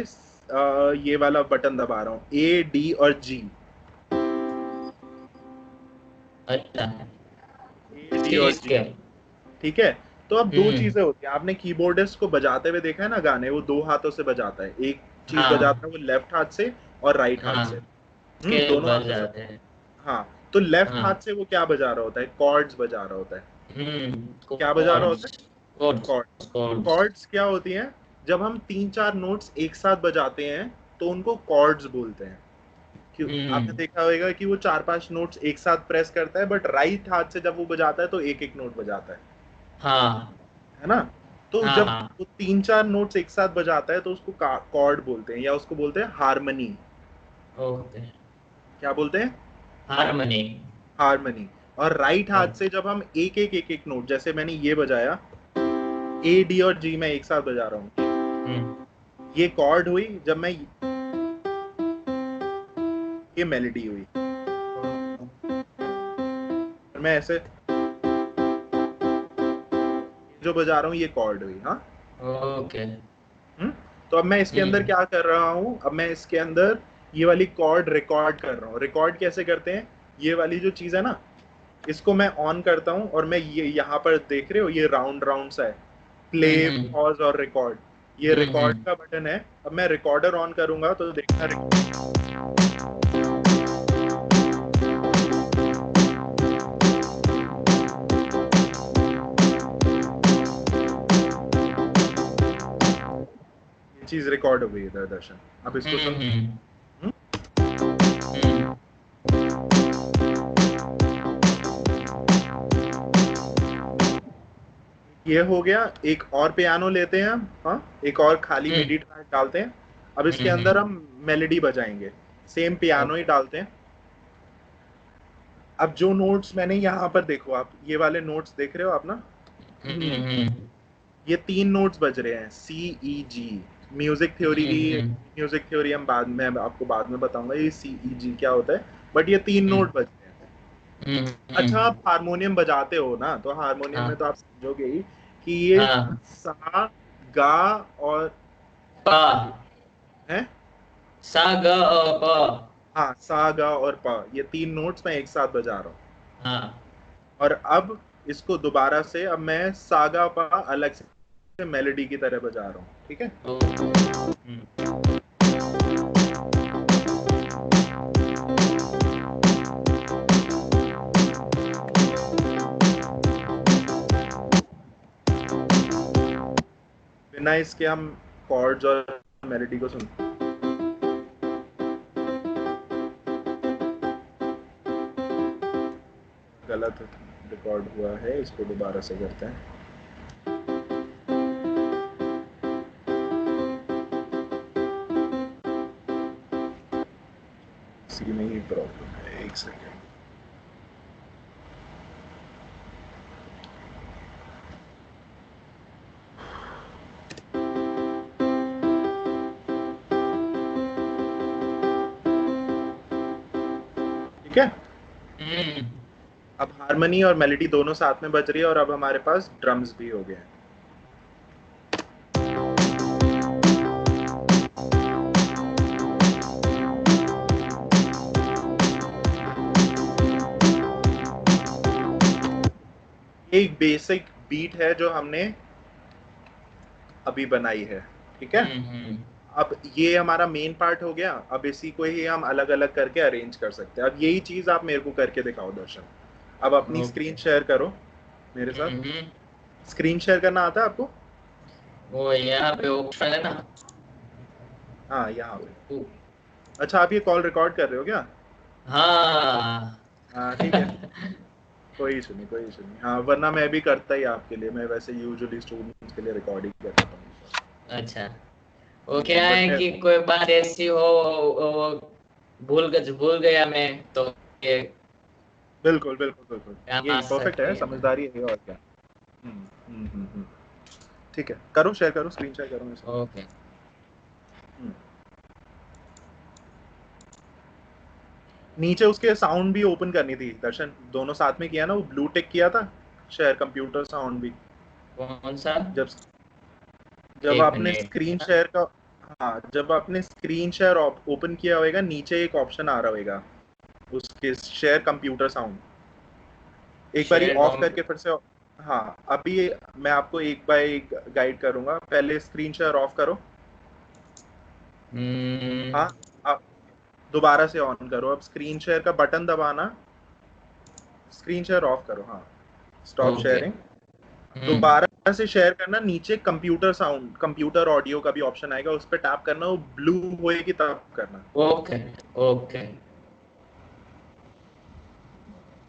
[SPEAKER 1] ये वाला बटन दबा रहा हूँ, A D और G।
[SPEAKER 2] अच्छा। ठीक
[SPEAKER 1] A D और G।
[SPEAKER 2] है।
[SPEAKER 1] ठीक है, तो अब दो
[SPEAKER 2] हम्म।
[SPEAKER 1] चीजें होती हैं। आपने कीबोर्डिस्ट को बजाते हुए देखा है ना गाने, वो दो हाथों से बजाता है। एक चीज बजाता
[SPEAKER 2] हाँ
[SPEAKER 1] है वो लेफ्ट हाथ से और राइट हाथ
[SPEAKER 2] हाँ।
[SPEAKER 1] से।
[SPEAKER 2] स्केल
[SPEAKER 1] दोनों
[SPEAKER 2] बज
[SPEAKER 1] हाथों से।
[SPEAKER 2] जाते हैं।
[SPEAKER 1] हाँ, तो लेफ्ट
[SPEAKER 2] हाँ।
[SPEAKER 1] हाथ से वो क्या बजा रहा होता है? कॉर्ड्स बजा रहा होता है। क्या बजा रहा होता है?
[SPEAKER 2] Chords chords
[SPEAKER 1] chords.
[SPEAKER 2] Chords.
[SPEAKER 1] Chords क्या होती हैं? जब हम तीन चार नोट्स एक साथ बजाते हैं तो उनको कॉर्ड्स बोलते हैं। क्यों? आपने
[SPEAKER 2] हम्म।
[SPEAKER 1] देखा होगा कि वो चार पांच नोट्स एक साथ प्रेस करता है, बट राइट हाथ से जब वो बजाता है तो एक एक नोट बजाता
[SPEAKER 2] हाँ
[SPEAKER 1] है ना? तो
[SPEAKER 2] हाँ
[SPEAKER 1] जब
[SPEAKER 2] हाँ।
[SPEAKER 1] वो तीन चार नोट्स एक साथ बजाता है तो उसको कॉर्ड बोलते हैं, या उसको बोलते हैं हारमनी।
[SPEAKER 2] ओके।
[SPEAKER 1] क्या बोलते हैं?
[SPEAKER 2] हारमनी।
[SPEAKER 1] हारमनी। और राइट हाथ से जब हम एक एक नोट, जैसे मैंने ये बजाया, A D और G मैं एक साथ बजा रहा हूँ,
[SPEAKER 2] हम्म।
[SPEAKER 1] ये कॉर्ड हुई। जब मैं ये मेलोडी हुई, और मैं ऐसे जो बजा रहा हूँ ये कॉर्ड हुई। हाँ।
[SPEAKER 2] ओके।
[SPEAKER 1] हम्म तो अब मैं इसके अंदर
[SPEAKER 2] हम्म
[SPEAKER 1] क्या कर रहा हूँ? अब मैं इसके अंदर ये वाली कॉर्ड रिकॉर्ड कर रहा हूँ। रिकॉर्ड कैसे करते हैं? ये वाली जो चीज है ना, इसको मैं ऑन करता हूँ, और मैं ये यहाँ पर देख रहे हो, ये राउंड राउंड सा है, प्ले,
[SPEAKER 2] हम्म
[SPEAKER 1] पॉज और रिकॉर्ड। ये रिकॉर्ड
[SPEAKER 2] हम्म।
[SPEAKER 1] का बटन है। अब मैं रिकॉर्डर ऑन करूंगा तो देखना, ये चीज रिकॉर्ड हो गई है दर्शन। अब इसको सुन।
[SPEAKER 2] हम्म।
[SPEAKER 1] हम्म?
[SPEAKER 2] हम्म।
[SPEAKER 1] ये हो गया। एक और पियानो लेते हैं हम। हाँ, एक और खाली
[SPEAKER 2] हम्म
[SPEAKER 1] मिडी ट्रैक डालते हैं। अब इसके अंदर
[SPEAKER 2] हम्म।
[SPEAKER 1] हम मेलोडी बजाएंगे। सेम पियानो ही
[SPEAKER 2] ओके।
[SPEAKER 1] डालते हैं। अब जो नोट्स मैंने यहाँ पर देखो, आप ये वाले नोट्स देख रहे हो आप ना?
[SPEAKER 2] हम्म।
[SPEAKER 1] ये तीन नोट्स बज रहे हैं, C E G। Music theory की,
[SPEAKER 2] हम्म
[SPEAKER 1] म्यूजिक थ्योरी हम बाद में, आपको बाद में बताऊंगा ये CE G क्या होता है। बट ये तीन नोट बज रहे हैं। अच्छा,
[SPEAKER 2] हम्म।
[SPEAKER 1] आप हारमोनियम बजाते हो ना, तो हारमोनियम में
[SPEAKER 2] हाँ
[SPEAKER 1] तो आप समझोगे ही कि ये
[SPEAKER 2] हाँ।
[SPEAKER 1] सा, गा और
[SPEAKER 2] पा।
[SPEAKER 1] है।
[SPEAKER 2] सा ग प।
[SPEAKER 1] हाँ, सा, गा और पा, ये तीन नोट्स मैं एक साथ बजा रहा हूँ।
[SPEAKER 2] हाँ।
[SPEAKER 1] और अब इसको दोबारा से, अब मैं सा, गा, पा अलग से मेलोडी की तरह बजा रहा हूँ। ठीक है,
[SPEAKER 2] ओके।
[SPEAKER 1] बिना इसके हम कॉर्ड्स और मेलोडी को सुन। गलत रिकॉर्ड हुआ है, इसको दोबारा से करते हैं। इसी में ही प्रॉब्लम है, एक सेकेंड। ठीक है,
[SPEAKER 2] हम्म।
[SPEAKER 1] अब हारमनी और मेलोडी दोनों साथ में बज रही है, और अब हमारे पास ड्रम्स भी हो गए हैं। ये एक बेसिक बीट है जो हमने अभी बनाई है। ठीक है,
[SPEAKER 2] हम्म।
[SPEAKER 1] अब ये हमारा मेन पार्ट हो गया, अब इसी को ही हम अलग अलग करके अरेंज कर सकते हैं। अब यही चीज आप मेरे को करके दिखाओ दर्शन। अब अपनी स्क्रीन
[SPEAKER 2] ओके।
[SPEAKER 1] शेयर करो मेरे साथ।
[SPEAKER 2] हम्म।
[SPEAKER 1] स्क्रीन शेयर करना आता है आपको?
[SPEAKER 2] वो यहाँ पे ऑप्शन है ना।
[SPEAKER 1] हाँ यहाँ पे।
[SPEAKER 2] उ-
[SPEAKER 1] अच्छा आप ये कॉल रिकॉर्ड कर रहे हो क्या?
[SPEAKER 2] हाँ।
[SPEAKER 1] हाँ ठीक है, कोई इशू नहीं, कोई इशू नहीं। हाँ वरना मैं भी करता ही आपके लिए, मैं वैसे यूजुअली स्टूडेंट्स के लिए रिकॉर्ड ही करता हूँ।
[SPEAKER 2] अच्छा, वो क्या
[SPEAKER 1] बट
[SPEAKER 2] है
[SPEAKER 1] मैं
[SPEAKER 2] कि कोई बात ऐसी हो, वो भूल गया मैं, तो ये
[SPEAKER 1] बिल्कुल बिल्कुल बिल्कुल,
[SPEAKER 2] काम आ
[SPEAKER 1] यही परफेक्ट है,
[SPEAKER 2] सकती है ना।
[SPEAKER 1] समझदारी है और क्या। हम्म। ठीक है, करो शेयर करो, स्क्रीन शेयर करो मेरे साथ।
[SPEAKER 2] ओके।
[SPEAKER 1] हम्म। नीचे उसके साउंड भी ओपन करनी थी दर्शन, दोनों साथ में किया ना, वो ब्लू टिक किया था शेयर कंप्यूटर साउंड भी।
[SPEAKER 2] कौन सा?
[SPEAKER 1] जब जब
[SPEAKER 2] एक
[SPEAKER 1] आपने
[SPEAKER 2] मिनट।
[SPEAKER 1] स्क्रीन शेयर का, हाँ जब आपने स्क्रीन शेयर ओपन किया होगा, नीचे एक ऑप्शन आ रहा होगा उसके शेयर कंप्यूटर साउंड, एक बारी
[SPEAKER 2] शेयर
[SPEAKER 1] ऑफ
[SPEAKER 2] कॉम।
[SPEAKER 1] करके फिर से। हाँ अभी मैं आपको एक बाय एक गाइड करूंगा, पहले स्क्रीन शेयर ऑफ करो। हाँ
[SPEAKER 2] हम्म।
[SPEAKER 1] अब दोबारा से ऑन करो, अब स्क्रीन शेयर का बटन दबाना, स्क्रीन शेयर ऑफ करो, हाँ स्टॉप
[SPEAKER 2] ओके।
[SPEAKER 1] शेयरिंग।
[SPEAKER 2] हम्म।
[SPEAKER 1] दोबारा से शेयर करना, नीचे कंप्यूटर साउंड कंप्यूटर ऑडियो का भी ऑप्शन आएगा, उस पर टैप करना, वो ब्लू होएगी तब करना।
[SPEAKER 2] ओके। ओके,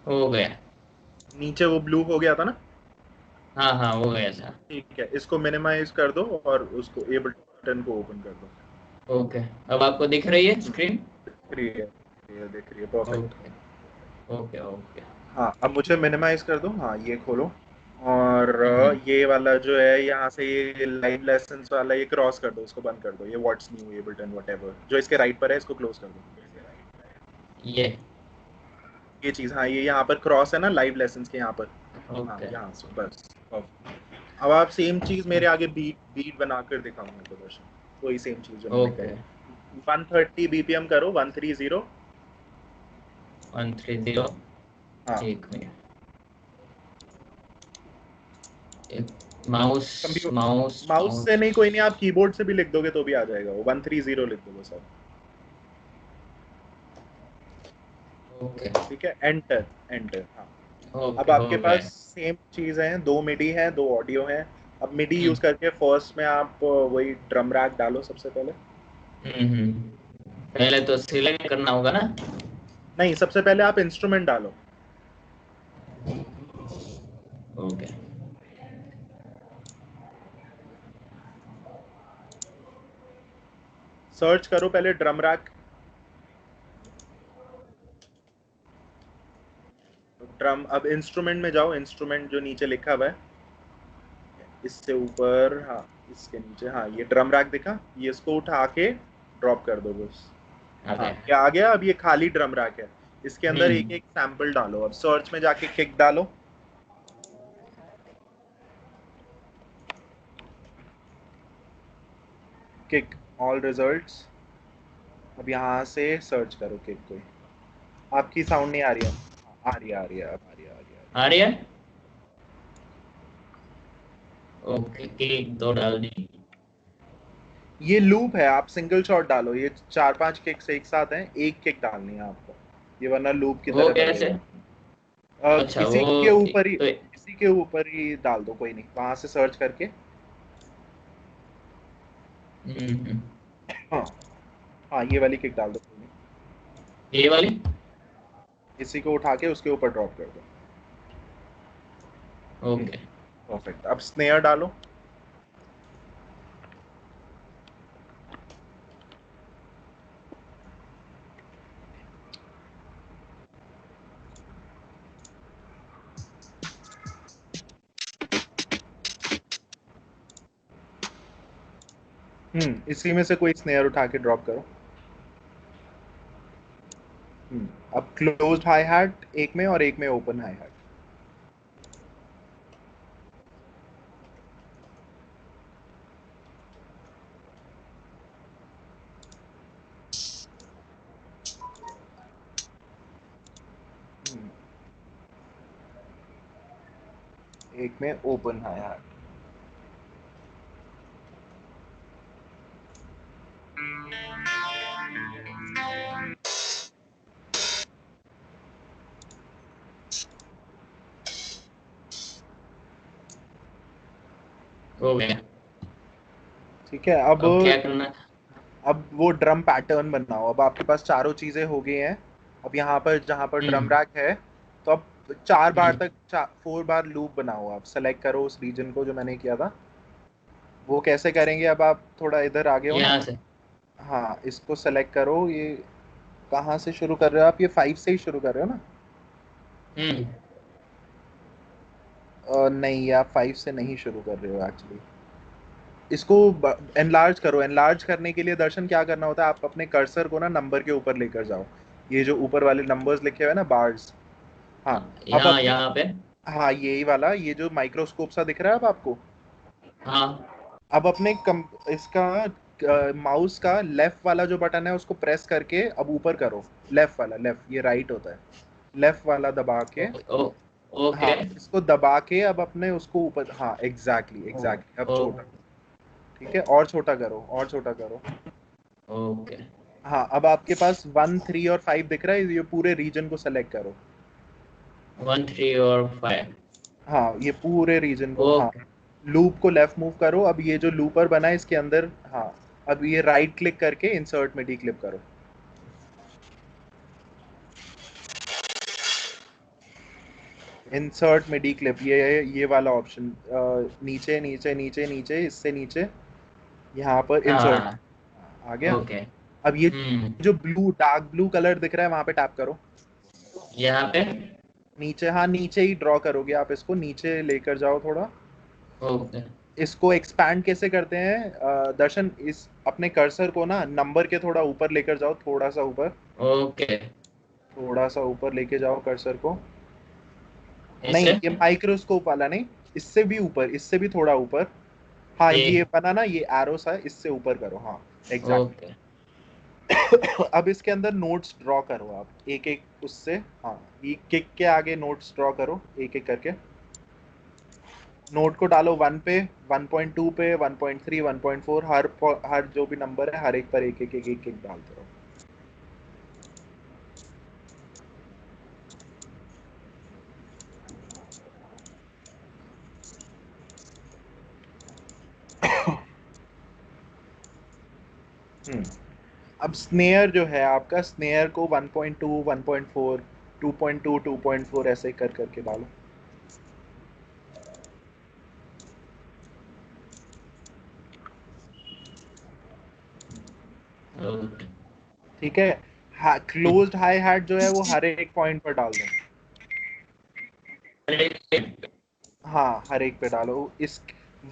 [SPEAKER 2] हो गया।
[SPEAKER 1] नीचे वो ब्लू हो गया था ना?
[SPEAKER 2] हाँ हाँ, हो गया सर।
[SPEAKER 1] ठीक है, इसको मिनिमाइज कर दो और उसको ए बटन को ओपन कर दो।
[SPEAKER 2] ओके, अब आपको दिख रही है स्क्रीन?
[SPEAKER 1] दिख रही है, ये दिख रही है, परफेक्ट।
[SPEAKER 2] ओके। Okay okay.
[SPEAKER 1] हाँ अब मुझे मिनिमाइज कर दो, हाँ ये खोलो। और
[SPEAKER 2] हम्म।
[SPEAKER 1] ये वाला जो है यहाँ से, ये लाइव लेसन्स वाला ये क्रॉस कर दो, इसको बंद कर दो, ये व्हाट्स न्यू ये बटन वट जो इसके राइट पर है, इसको क्लोज कर दो।
[SPEAKER 2] ये।
[SPEAKER 1] ये चीज, हाँ ये यहाँ पर क्रॉस है ना लाइव लेसन्स के यहाँ पर। हाँ
[SPEAKER 2] ओके।
[SPEAKER 1] यहाँ से बस। अब आप सेम चीज मेरे आगे बीट बीट बनाकर दिखाओ मेरे को दर्शन, वही सेम चीज जो मैंने
[SPEAKER 2] ओके।
[SPEAKER 1] करी। 130 बीपीएम करो, 130।
[SPEAKER 2] 130।
[SPEAKER 1] हाँ
[SPEAKER 2] एक मिनट। एक माउस।
[SPEAKER 1] कंप्यूटर
[SPEAKER 2] माउस
[SPEAKER 1] माउस से
[SPEAKER 2] माउस।
[SPEAKER 1] नहीं, कोई नहीं, आप कीबोर्ड से भी लिख दोगे तो भी आ जाएगा, वो 130 लिख दो बस अब।
[SPEAKER 2] ओके।
[SPEAKER 1] ठीक है, एंटर एंटर, हाँ। अब
[SPEAKER 2] ओके,
[SPEAKER 1] आपके
[SPEAKER 2] हो गया।
[SPEAKER 1] पास सेम चीज है, दो मिडी है, दो ऑडियो है। अब मिडी यूज
[SPEAKER 2] हम्म।
[SPEAKER 1] करके फर्स्ट में आप वही ड्रम रैक डालो सबसे पहले।
[SPEAKER 2] पहले तो सिलेक्ट करना होगा ना।
[SPEAKER 1] नहीं, सबसे पहले आप इंस्ट्रूमेंट डालो।
[SPEAKER 2] ओके।
[SPEAKER 1] सर्च करो पहले ड्रम रैक। ड्रम, अब इंस्ट्रूमेंट में जाओ, इंस्ट्रूमेंट जो नीचे लिखा हुआ है, इससे ऊपर, हाँ इसके नीचे, हाँ ये ड्रम रैक दिखा, ये इसको उठा के ड्रॉप कर दो बस।
[SPEAKER 2] आ
[SPEAKER 1] हाँ
[SPEAKER 2] गया।
[SPEAKER 1] ये आ गया, अब ये खाली ड्रम रैक है, इसके अंदर एक
[SPEAKER 2] हम्म।
[SPEAKER 1] एक सैंपल डालो। अब सर्च में जाके किक डालो, किक ऑल रिजल्ट्स। अब यहाँ से सर्च करो किक कोई, आपकी साउंड नहीं आ रही है? हाँ, आ रही है, आ रही है, अब आ रही है, आ रही है, आ रही
[SPEAKER 2] आ रही है। ओके, एक दो डाल दी।
[SPEAKER 1] है। ये लूप है, आप सिंगल शॉट डालो, ये चार पांच किक्स एक साथ हैं, एक किक डालनी है आपको, ये वरना लूप की
[SPEAKER 2] वो
[SPEAKER 1] तरह
[SPEAKER 2] कैसे?
[SPEAKER 1] बजेगा।
[SPEAKER 2] अच्छा,
[SPEAKER 1] किसी
[SPEAKER 2] वो
[SPEAKER 1] के ऊपर ही,
[SPEAKER 2] तो
[SPEAKER 1] किसी के ऊपर ही डाल दो, कोई नहीं, वहां से सर्च करके।
[SPEAKER 2] हम्म।
[SPEAKER 1] हाँ हाँ ये वाली किक डाल दो, कोई नहीं।
[SPEAKER 2] ये वाली।
[SPEAKER 1] इसी को उठा के उसके ऊपर ड्रॉप कर दो।
[SPEAKER 2] ओके।
[SPEAKER 1] परफेक्ट, अब स्नेयर डालो। इसी में से कोई स्नेयर उठा के ड्रॉप करो। अब क्लोज्ड हाई हैट एक में और एक में ओपन हाई हैट। एक में ओपन हाई हैट।
[SPEAKER 2] हो गया।
[SPEAKER 1] ठीक है,
[SPEAKER 2] अब क्या करना?
[SPEAKER 1] अब वो ड्रम पैटर्न बनाओ। अब आपके पास चारों चीजें हो गई हैं। अब यहाँ पर जहाँ पर ड्रम
[SPEAKER 2] हम्म।
[SPEAKER 1] रैक है, तो अब 4 बार
[SPEAKER 2] हम्म।
[SPEAKER 1] तक 4 बार लूप बनाओ। आप सेलेक्ट करो उस रीजन को जो मैंने किया था। वो कैसे करेंगे, अब आप थोड़ा इधर आगे हो ना।
[SPEAKER 2] यहाँ से।
[SPEAKER 1] हाँ, इसको सेलेक्ट करो। ये कहाँ से शुरू कर रहे हो आप? ये 5 से ही शुरू कर रहे हो ना?
[SPEAKER 2] हम्म।
[SPEAKER 1] नहीं, आप 5 से नहीं शुरू कर रहे हो एक्चुअली। इसको एनलार्ज करो। एनलार्ज करने के लिए दर्शन क्या करना होता है, आप अपने कर्सर को ना नंबर के ऊपर लेकर जाओ। ये जो ऊपर वाले नंबर्स लिखे हुए हैं ना, बार्स। हाँ। अब
[SPEAKER 2] यहाँ
[SPEAKER 1] अपने,
[SPEAKER 2] यहाँ पे।
[SPEAKER 1] हाँ यही वाला, ये जो माइक्रोस्कोप सा दिख रहा है अब आपको।
[SPEAKER 2] हाँ।
[SPEAKER 1] अब अपने इसका माउस का लेफ्ट वाला जो बटन है उसको प्रेस करके अब ऊपर करो। लेफ्ट वाला, लेफ्ट, ये राइट होता है। लेफ्ट वाला दबा के,
[SPEAKER 2] ओ, ओके।
[SPEAKER 1] हाँ इसको दबा के अब अपने उसको ऊपर, हाँ एग्जैक्टली एग्जैक्टली, अब
[SPEAKER 2] ओ,
[SPEAKER 1] छोटा। ठीक है, और छोटा करो, और छोटा करो।
[SPEAKER 2] ओके।
[SPEAKER 1] हाँ, अब आपके पास 1, 3 और 5 दिख रहा है, ये पूरे रीजन को सेलेक्ट करो।
[SPEAKER 2] 1, 3 और 5।
[SPEAKER 1] हाँ, ये पूरे रीजन को, हाँ।
[SPEAKER 2] ओके।
[SPEAKER 1] लूप को लेफ्ट मूव करो। अब ये जो लूपर बना है इसके अंदर, हाँ। अब ये राइट क्लिक करके इंसर्ट में डी क्लिप करो। इंसर्ट में डी क्लिप, ये वाला ऑप्शन, नीचे नीचे नीचे नीचे, इससे नीचे, यहाँ पर इंसर्ट।
[SPEAKER 2] हाँ।
[SPEAKER 1] आ गया।
[SPEAKER 2] ओके।
[SPEAKER 1] अब ये
[SPEAKER 2] हम्म।
[SPEAKER 1] जो ब्लू, डार्क ब्लू कलर दिख रहा है, वहां पे टैप करो।
[SPEAKER 2] यहाँ पे।
[SPEAKER 1] नीचे, हाँ नीचे ही ड्रॉ करोगे आप, इसको नीचे लेकर जाओ थोड़ा।
[SPEAKER 2] ओके।
[SPEAKER 1] इसको एक्सपैंड कैसे करते हैं, दर्शन, इस अपने कर्सर को ना नंबर के थोड़ा ऊपर लेकर जाओ, थोड़ा सा ऊपर।
[SPEAKER 2] ओके।
[SPEAKER 1] थोड़ा सा ऊपर लेके जाओ कर्सर को। नहीं,
[SPEAKER 2] ऐसे।
[SPEAKER 1] ये माइक्रोस्कोप वाला नहीं, इससे भी ऊपर, इससे भी थोड़ा ऊपर। हाँ,
[SPEAKER 2] ये।
[SPEAKER 1] ये बना ना, ये एरो सा, इससे ऊपर करो, हाँ एग्जैक्टली।
[SPEAKER 2] ओके।
[SPEAKER 1] अब इसके अंदर नोट्स ड्रॉ करो आप, एक एक उससे। हाँ, ये किक के आगे नोट्स ड्रॉ करो एक एक करके। नोट को डालो 1 पे, 1.2 पे, 1.3, 1.4, हर जो भी नंबर है, हर एक पर एक एक एक एक, एक डालते रहो। हम्म। अब स्नेयर जो है आपका, स्नेयर को 1.2, 1.4, 2.2, 2.4 ऐसे कर करके डालो।
[SPEAKER 2] ओके।
[SPEAKER 1] ठीक है। हाँ, क्लोज्ड हाई हैट जो है वो हर एक पॉइंट पर डाल दो। हाँ, हर एक पे डालो। इस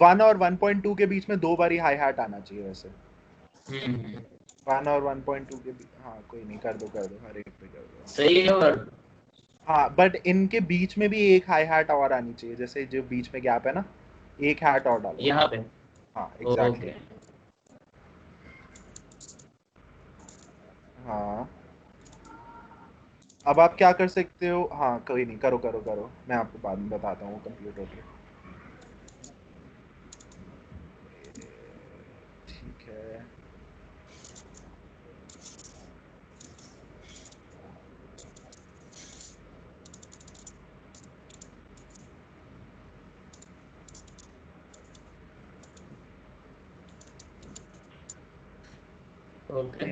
[SPEAKER 1] 1 और 1.2 के बीच में 2 बार ही हाई हैट आना चाहिए वैसे।
[SPEAKER 2] हम्म।
[SPEAKER 1] 1 और 1.2 के बीच, हाँ कोई नहीं, कर दो कर दो, हर एक पे कर दो।
[SPEAKER 2] सही है। और
[SPEAKER 1] हाँ, बट इनके बीच में भी एक हाई हैट और आनी चाहिए, जैसे जो बीच में गैप है ना, एक हैट और डालो।
[SPEAKER 2] यहाँ पे।
[SPEAKER 1] हाँ एग्जैक्टली।
[SPEAKER 2] ओके।
[SPEAKER 1] हाँ, अब आप क्या कर सकते हो, हाँ कोई नहीं, करो करो करो, मैं आपको बाद में बताता हूँ कंप्यूटर पे। ठीक है।
[SPEAKER 2] ओके।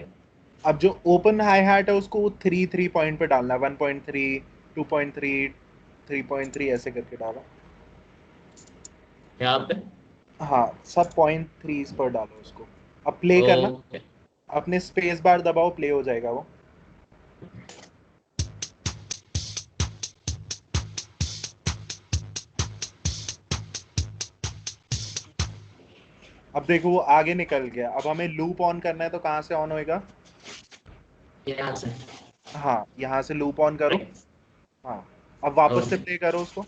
[SPEAKER 1] अब जो ओपन हाई हैट है उसको 3 3 पॉइंट पे डालना है, 1.3, 2.3, 3.3 ऐसे करके डालो।
[SPEAKER 2] यहाँ पे।
[SPEAKER 1] हाँ, सब .3 पर डालो उसको। अब प्ले करना।
[SPEAKER 2] ओके।
[SPEAKER 1] अपने स्पेस बार दबाओ, प्ले हो जाएगा वो। अब देखो वो आगे निकल गया। अब हमें लूप ऑन करना है, तो कहाँ से ऑन होएगा?
[SPEAKER 2] यहाँ से।
[SPEAKER 1] हाँ, यहाँ से लूप ऑन करो। हाँ, अब वापस से
[SPEAKER 2] ओके।
[SPEAKER 1] प्ले करो उसको।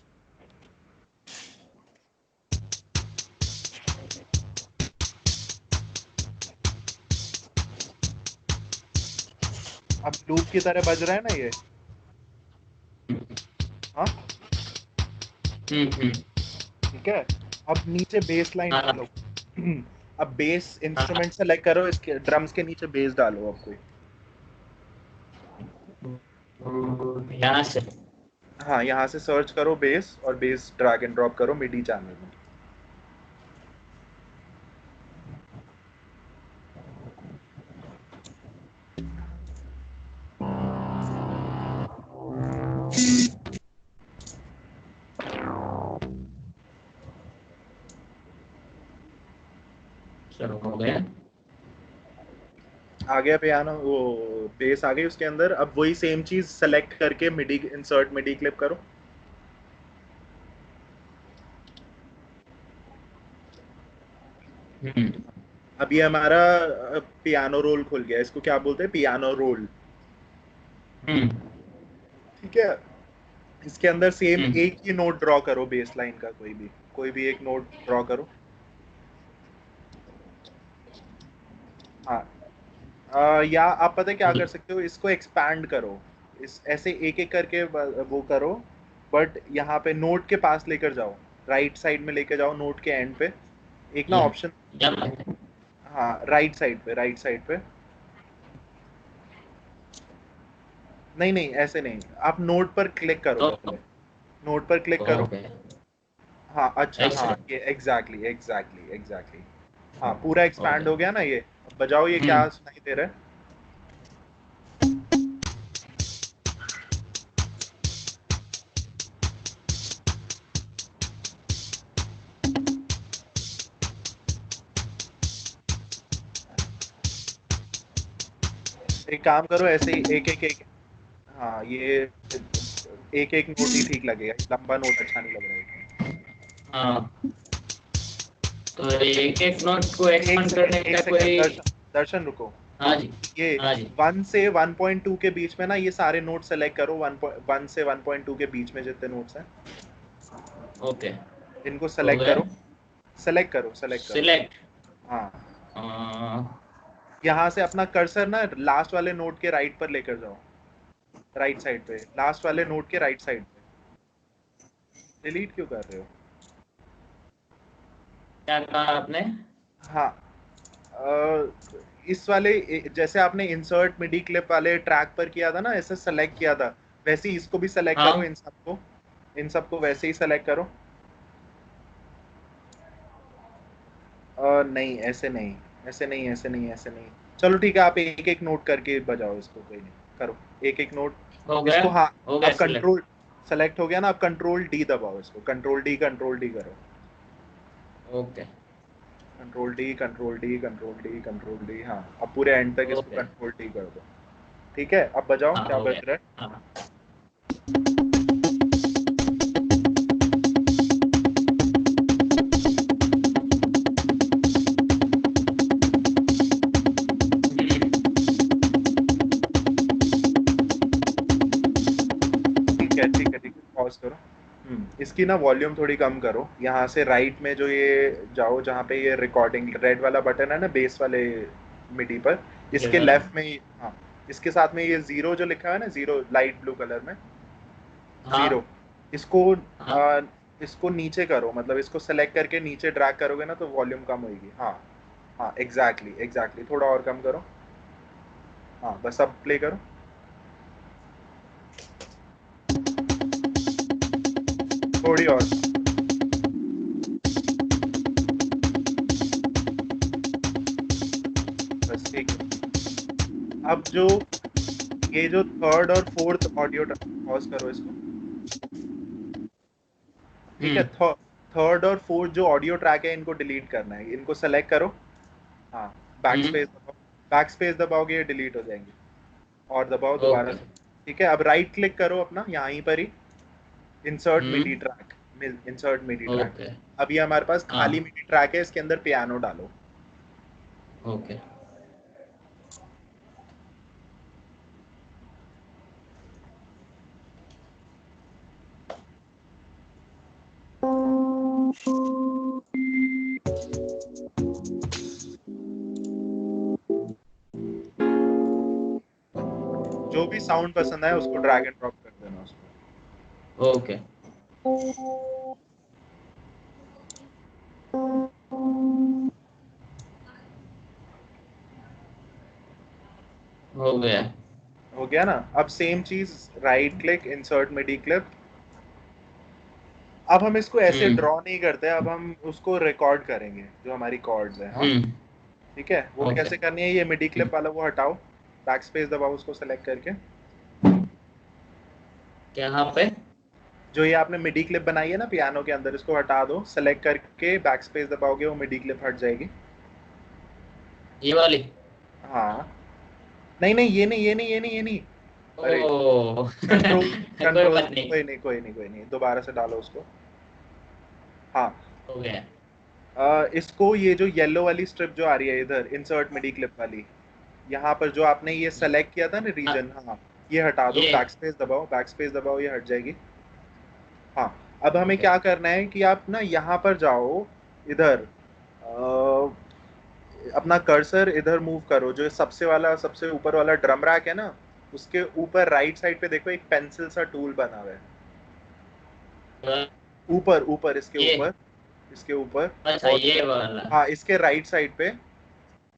[SPEAKER 1] अब लूप की तरह बज रहा है ना ये। हाँ,
[SPEAKER 2] हम्म।
[SPEAKER 1] ठीक है। अब नीचे बेस लाइन
[SPEAKER 2] हाँ।
[SPEAKER 1] डालो। अब बेस इंस्ट्रूमेंट सेलेक्ट करो, इसके ड्रम्स के नीचे बेस डालो अब कोई।
[SPEAKER 2] यहाँ से
[SPEAKER 1] हाँ, यहाँ से सर्च करो बेस, और बेस ड्रैग एंड ड्रॉप करो मिडी चैनल में।
[SPEAKER 2] चलो हो गया।
[SPEAKER 1] आ गया पियानो, वो बेस आ गई उसके अंदर। अब वही सेम चीज सेलेक्ट करके मिडी, इंसर्ट मिडी क्लिप करो।
[SPEAKER 2] हम्म
[SPEAKER 1] अब ये हमारा पियानो रोल खुल गया। इसको क्या बोलते हैं? Piano role.
[SPEAKER 2] हम्म
[SPEAKER 1] ठीक है, इसके अंदर सेम
[SPEAKER 2] हम्म
[SPEAKER 1] एक ही नोट ड्रॉ करो, बेस लाइन का कोई भी एक नोट ड्रॉ करो। हाँ, या आप पता है क्या कर सकते हो, इसको एक्सपैंड करो। इस ऐसे एक एक करके वो करो, बट यहाँ पे नोट के पास लेकर जाओ, राइट साइड में लेकर जाओ, नोट के एंड पे एक ना
[SPEAKER 2] ये
[SPEAKER 1] ऑप्शन।
[SPEAKER 2] क्या बात है?
[SPEAKER 1] हाँ, राइट साइड पे, राइट साइड पे। नहीं नहीं, ऐसे नहीं, आप नोट पर क्लिक करो
[SPEAKER 2] तो
[SPEAKER 1] पहले। नोट पर क्लिक करो।
[SPEAKER 2] ओके
[SPEAKER 1] हाँ, अच्छा,
[SPEAKER 2] ऐसे।
[SPEAKER 1] हाँ, ये एग्जैक्टली एग्जैक्टली एग्जैक्टली। हाँ, पूरा एक्सपैंड
[SPEAKER 2] ओके।
[SPEAKER 1] हो गया ना ये। अब बजाओ, ये क्या
[SPEAKER 2] हम्म
[SPEAKER 1] सुनाई दे रहा है? एक काम करो, ऐसे ही एक एक एक। हाँ, ये एक एक नोट ही ठीक लगेगा, लंबा नोट अच्छा नहीं लग रहा है।
[SPEAKER 2] हाँ, तो एक एक नोट को
[SPEAKER 1] एक
[SPEAKER 2] एक्सपेंड
[SPEAKER 1] सेकंड,
[SPEAKER 2] करने
[SPEAKER 1] एक
[SPEAKER 2] का
[SPEAKER 1] सेकंड,
[SPEAKER 2] कोई।
[SPEAKER 1] दर्शन, दर्शन रुको।
[SPEAKER 2] हाँ जी।
[SPEAKER 1] ये
[SPEAKER 2] हाँ जी।
[SPEAKER 1] 1 से 1.2 के बीच में ना, ये सारे नोट सेलेक्ट करो। 1 से 1.2 के बीच में जितने नोट्स हैं,
[SPEAKER 2] ओके
[SPEAKER 1] इनको
[SPEAKER 2] हो
[SPEAKER 1] सेलेक्ट
[SPEAKER 2] गया।
[SPEAKER 1] करो। सेलेक्ट करो, सेलेक्ट करो।
[SPEAKER 2] सिलेक्ट।
[SPEAKER 1] हाँ, यहाँ से अपना कर्सर ना लास्ट वाले नोट के राइट पर लेकर जाओ। राइट साइड पे, लास्ट वाले नोट के राइट साइड पे। डिलीट क्यों कर रहे हो?
[SPEAKER 2] क्या कहा आपने?
[SPEAKER 1] हाँ, इस वाले जैसे आपने इंसर्ट मिडी क्लिप वाले ट्रैक पर किया था ना, ऐसे सेलेक्ट किया था, वैसे ही इसको भी सेलेक्ट करो।
[SPEAKER 2] हाँ।
[SPEAKER 1] इन सबको वैसे ही सेलेक्ट करो। नहीं, ऐसे नहीं, ऐसे नहीं, ऐसे नहीं, ऐसे नहीं। चलो ठीक है, आप एक एक नोट करके बजाओ इसको, कोई नहीं, करो एक एक नोट।
[SPEAKER 2] हो गया।
[SPEAKER 1] इसको, हाँ।
[SPEAKER 2] हो गया
[SPEAKER 1] अब
[SPEAKER 2] सिलेक्ट।
[SPEAKER 1] कंट्रोल सेलेक्ट हो गया ना, अब कंट्रोल डी दबाओ इसको, कंट्रोल डी, कंट्रोल डी करो।
[SPEAKER 2] Okay
[SPEAKER 1] control D, control D, control D, control D. हाँ, अब पूरे एंड तक इसको
[SPEAKER 2] ओके।
[SPEAKER 1] कंट्रोल डी कर दो। ठीक है, अब बजाओ
[SPEAKER 2] हाँ
[SPEAKER 1] क्या
[SPEAKER 2] हो
[SPEAKER 1] बज
[SPEAKER 2] गया।
[SPEAKER 1] रहा है।
[SPEAKER 2] हाँ।
[SPEAKER 1] ठीक है, ठीक है, ठीक है, पॉज करो। इसकी ना वॉल्यूम थोड़ी कम करो। यहाँ से राइट में जो ये जाओ, जहाँ पे ये रिकॉर्डिंग रेड वाला बटन है ना, बेस वाले मिडी पर,
[SPEAKER 2] ये
[SPEAKER 1] इसके
[SPEAKER 2] वाला।
[SPEAKER 1] लेफ्ट में हाँ, इसके साथ में ये जीरो जो लिखा है ना, जीरो लाइट ब्लू कलर में,
[SPEAKER 2] हाँ
[SPEAKER 1] जीरो। इसको
[SPEAKER 2] हाँ।
[SPEAKER 1] इसको नीचे करो, मतलब इसको सेलेक्ट करके नीचे ड्रैग करोगे ना, तो वॉल्यूम कम होगी। हाँ, हाँ, एग्जैक्टली एग्जैक्टली, थोड़ा और कम करो। हाँ, बस अब प्ले करो। थोड़ी और। बस ठीक है। अब जो ये जो थर्ड और फोर्थ ऑडियो, पॉज करो इसको। ठीक है,
[SPEAKER 2] हम्म
[SPEAKER 1] थर्ड और फोर्थ जो ऑडियो ट्रैक है, इनको डिलीट करना है, इनको सेलेक्ट करो। हाँ, बैक
[SPEAKER 2] हम्म
[SPEAKER 1] स्पेस दबाओ। बैक स्पेस दबाओगे ये डिलीट हो जाएंगे। और दबाओ दोबारा
[SPEAKER 2] ओके।
[SPEAKER 1] से। ठीक है, अब राइट क्लिक करो अपना यहीं पर ही, इंसर्ट मिडी
[SPEAKER 2] हम्म
[SPEAKER 1] ट्रैक। इंसर्ट मिडी ट्रैक।
[SPEAKER 2] ओके।
[SPEAKER 1] अब ये हमारे पास
[SPEAKER 2] हाँ
[SPEAKER 1] खाली मिडी ट्रैक है, इसके अंदर पियानो डालो।
[SPEAKER 2] ओके।
[SPEAKER 1] जो भी साउंड पसंद आए उसको ड्रैग एंड ड्रॉप कर देना उसको।
[SPEAKER 2] ओके। हो गया।
[SPEAKER 1] हो गया ना। अब सेम चीज, राइट क्लिक, इंसर्ट मिडी क्लिप। अब हम इसको ऐसे
[SPEAKER 2] हम्म।
[SPEAKER 1] ड्रॉ नहीं करते, अब हम उसको रिकॉर्ड करेंगे जो हमारी कॉर्ड्स हैं। हाँ
[SPEAKER 2] हम्म।
[SPEAKER 1] ठीक है, वो
[SPEAKER 2] ओके।
[SPEAKER 1] कैसे करनी है, ये मिडी क्लिप वाला वो हटाओ, बैक स्पेस दबाओ उसको सेलेक्ट करके।
[SPEAKER 2] यहाँ पे।
[SPEAKER 1] जो ये आपने मिडी क्लिप बनाई है ना पियानो के अंदर, इसको हटा दो, सेलेक्ट करके बैक स्पेस दबाओगे वो मिडी क्लिप हट जाएगी।
[SPEAKER 2] ये वाली।
[SPEAKER 1] हाँ, नहीं नहीं, ये नहीं, ये नहीं, ये नहीं, ये नहीं। अरे,
[SPEAKER 2] ओ
[SPEAKER 1] कंट्रोल,
[SPEAKER 2] कोई
[SPEAKER 1] कंट्रोल,
[SPEAKER 2] बात नहीं।
[SPEAKER 1] कोई नहीं, कोई नहीं, कोई नहीं, दोबारा से डालो उसको। हाँ।
[SPEAKER 2] हो गया।
[SPEAKER 1] इसको, ये जो येलो वाली स्ट्रिप जो आ रही है इधर, इंसर्ट मिडी क्लिप वाली, यहाँ पर जो आपने ये सेलेक्ट किया था ना रीजन,
[SPEAKER 2] हाँ,
[SPEAKER 1] हाँ, ये हटा दो,
[SPEAKER 2] ये।
[SPEAKER 1] बैक स्पेस दबाओ, बैक स्पेस दबाओ, ये हट जाएगी। हाँ। अब हमें
[SPEAKER 2] ओके।
[SPEAKER 1] क्या करना है कि आप ना यहाँ पर जाओ, इधर, अपना कर्सर इधर मूव करो, जो सबसे वाला, सबसे ऊपर वाला ड्रम रैक है ना, उसके ऊपर राइट साइड पे देखो एक पेंसिल सा टूल बना हुआ है। ऊपर ऊपर, इसके
[SPEAKER 2] ये।
[SPEAKER 1] ऊपर, इसके ऊपर।
[SPEAKER 2] अच्छा,
[SPEAKER 1] और
[SPEAKER 2] ये वाला।
[SPEAKER 1] हाँ, इसके राइट साइड पे